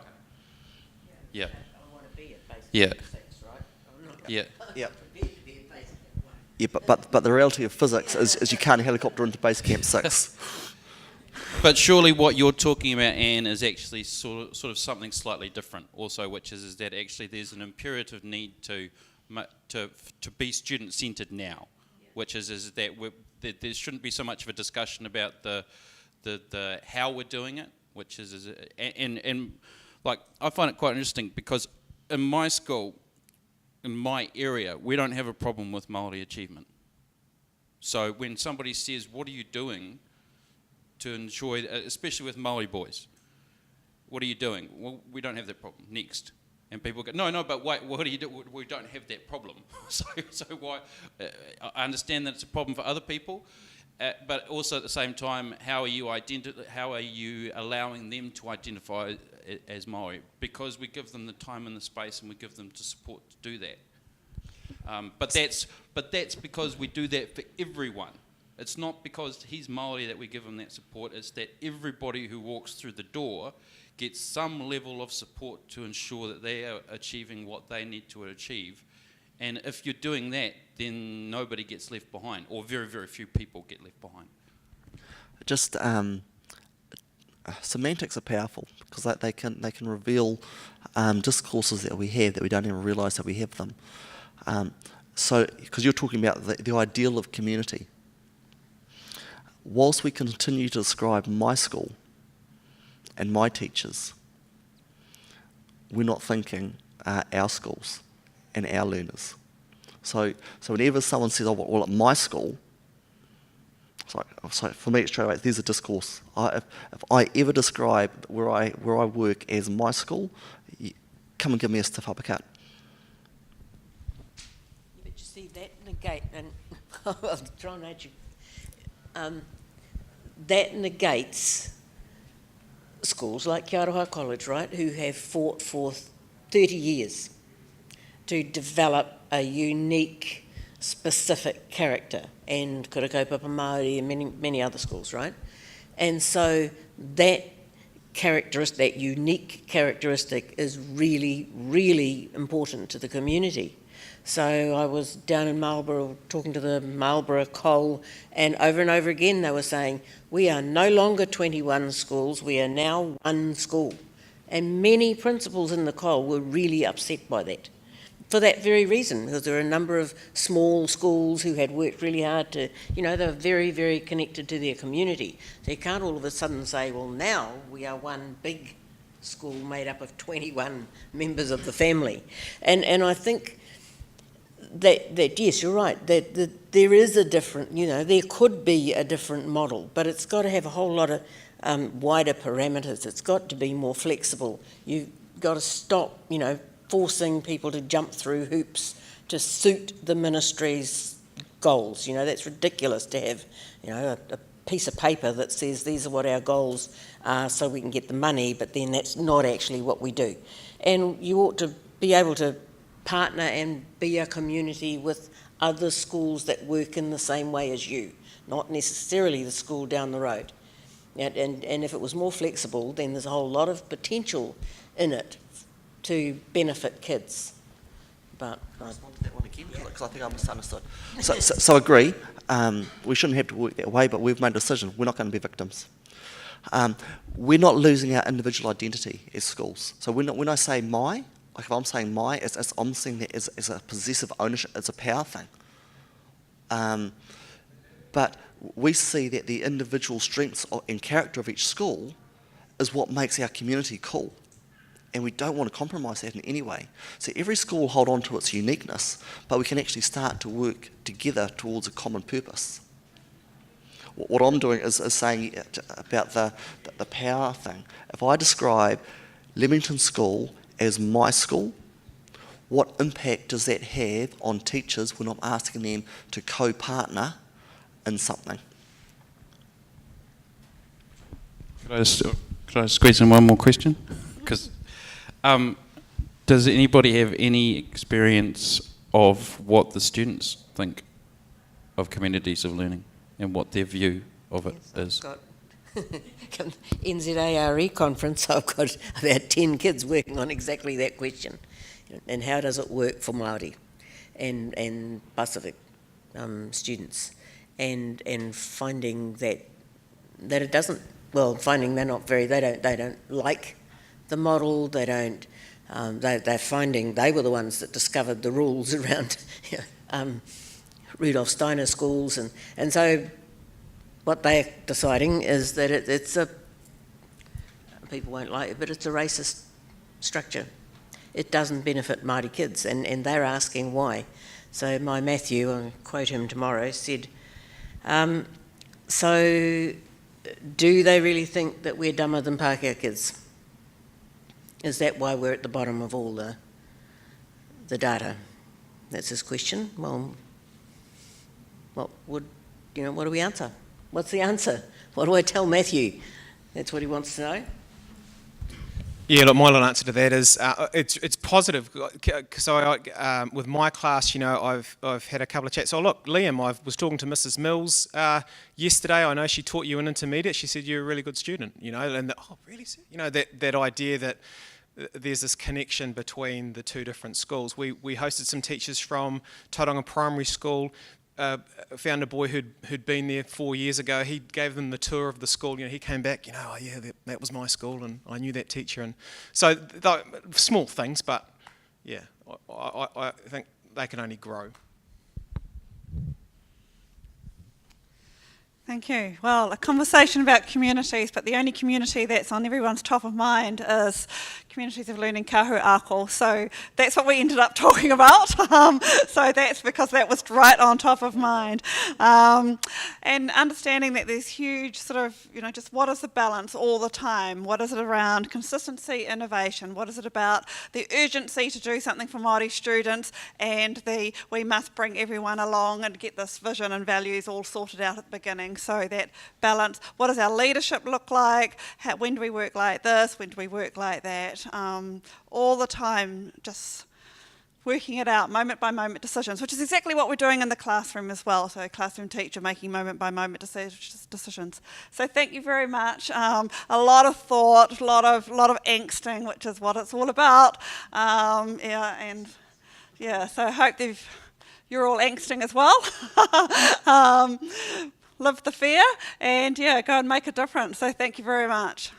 Yeah. I want to be at base Yeah. camp 6, right? I'm not Yeah. Yeah. prepared to be at base camp 1. Yeah, but the reality of physics is you can't helicopter into base camp 6. But surely what you're talking about, Anne, is actually sort of something slightly different also, which is that actually there's an imperative need to be student-centred now, which is that there shouldn't be so much of a discussion about the how we're doing it, which is and like I find it quite interesting because in my school, in my area, we don't have a problem with Maori achievement. So when somebody says, "What are you doing to enjoy," especially with Maori boys, "What are you doing?" Well, we don't have that problem. Next. And people go, no, but wait, what do you do? We don't have that problem. so why? I understand that it's a problem for other people, but also at the same time, how are you allowing them to identify as Maori? Because we give them the time and the space, and we give them the support to do that. But that's because we do that for everyone. It's not because he's Maori that we give him that support. It's that everybody who walks through the door gets some level of support to ensure that they are achieving what they need to achieve. And if you're doing that, then nobody gets left behind, or very, very few people get left behind. Just semantics are powerful because they can reveal discourses that we have that we don't even realise that we have them. So, because you're talking about the ideal of community. Whilst we continue to describe my school and my teachers, we're not thinking our schools and our learners. So whenever someone says, "Oh, well, at my school," so for me, it's straight away, there's a discourse. If I ever describe where I work as my school, come and give me a stiff uppercut. But you see, that negate, and I was trying to actually, that negates schools like Kia Roha College, right, who have fought for 30 years to develop a unique, specific character, and Kura Kaupapa Maori and many other schools, right? And so that characteristic, that unique characteristic, is really, really important to the community. So I was down in Marlborough talking to the Marlborough Coal, and over again they were saying, we are no longer 21 schools, we are now one school. And many principals in the Coal were really upset by that, for that very reason, because there are a number of small schools who had worked really hard to, they were very, very connected to their community. So you can't all of a sudden say, well, now we are one big school made up of 21 members of the family. And I think that yes, you're right, that there is a different, there could be a different model, but it's got to have a whole lot of wider parameters. It's got to be more flexible. You've got to stop, forcing people to jump through hoops to suit the ministry's goals. That's ridiculous to have, a piece of paper that says these are what our goals are so we can get the money, but then that's not actually what we do. And you ought to be able to partner and be a community with other schools that work in the same way as you, not necessarily the school down the road. And if it was more flexible, then there's a whole lot of potential in it to benefit kids. But Can I respond to that one again? Because I think I misunderstood. So agree, we shouldn't have to work that way, but we've made a decision. We're not going to be victims. We're not losing our individual identity as schools. So when I say my, Like if I'm saying I'm seeing that as a possessive ownership, it's a power thing. But we see that the individual strengths and character of each school is what makes our community cool. And we don't want to compromise that in any way. So every school will hold on to its uniqueness, but we can actually start to work together towards a common purpose. What I'm doing is saying about the power thing. If I describe Leamington School as my school, what impact does that have on teachers when I'm asking them to co-partner in something? Could I squeeze in one more question? Because does anybody have any experience of what the students think of communities of learning and what their view of it is? NZARE conference, I've got about 10 kids working on exactly that question. And how does it work for Maori and Pacific students? And finding that it doesn't, well, finding they don't like the model, they're finding they were the ones that discovered the rules around Rudolf Steiner schools, and so what they're deciding is that it's a, people won't like it, but it's a racist structure. It doesn't benefit Māori kids, and they're asking why. So my Matthew, I'll quote him tomorrow, said, so do they really think that we're dumber than Pākehā kids? Is that why we're at the bottom of all the data? That's his question. Well, what do we answer? What's the answer? What do I tell Matthew? That's what he wants to know. Yeah, look, my little answer to that is it's positive. So with my class, I've had a couple of chats. Oh, look, Liam, I was talking to Mrs. Mills yesterday. I know she taught you in intermediate. She said you're a really good student, and oh, really? That idea that there's this connection between the two different schools. We hosted some teachers from Tauranga Primary School. Found a boy who'd been there 4 years ago. He gave them the tour of the school. He came back. Oh yeah, that was my school, and I knew that teacher. And so small things, but yeah, I think they can only grow. Thank you. Well, a conversation about communities, but the only community that's on everyone's top of mind is communities of learning kahu ako. So that's what we ended up talking about. So that's because that was right on top of mind. And understanding that there's huge sort of, just what is the balance all the time? What is it around consistency, innovation? What is it about the urgency to do something for Māori students and we must bring everyone along and get this vision and values all sorted out at the beginning? So that balance, what does our leadership look like? When do we work like this? When do we work like that? All the time, just working it out, moment by moment decisions, which is exactly what we're doing in the classroom as well. So classroom teacher making moment by moment decisions. So thank you very much. A lot of thought, a lot of angsting, which is what it's all about. So I hope you're all angsting as well. Live the fear and go and make a difference. So thank you very much.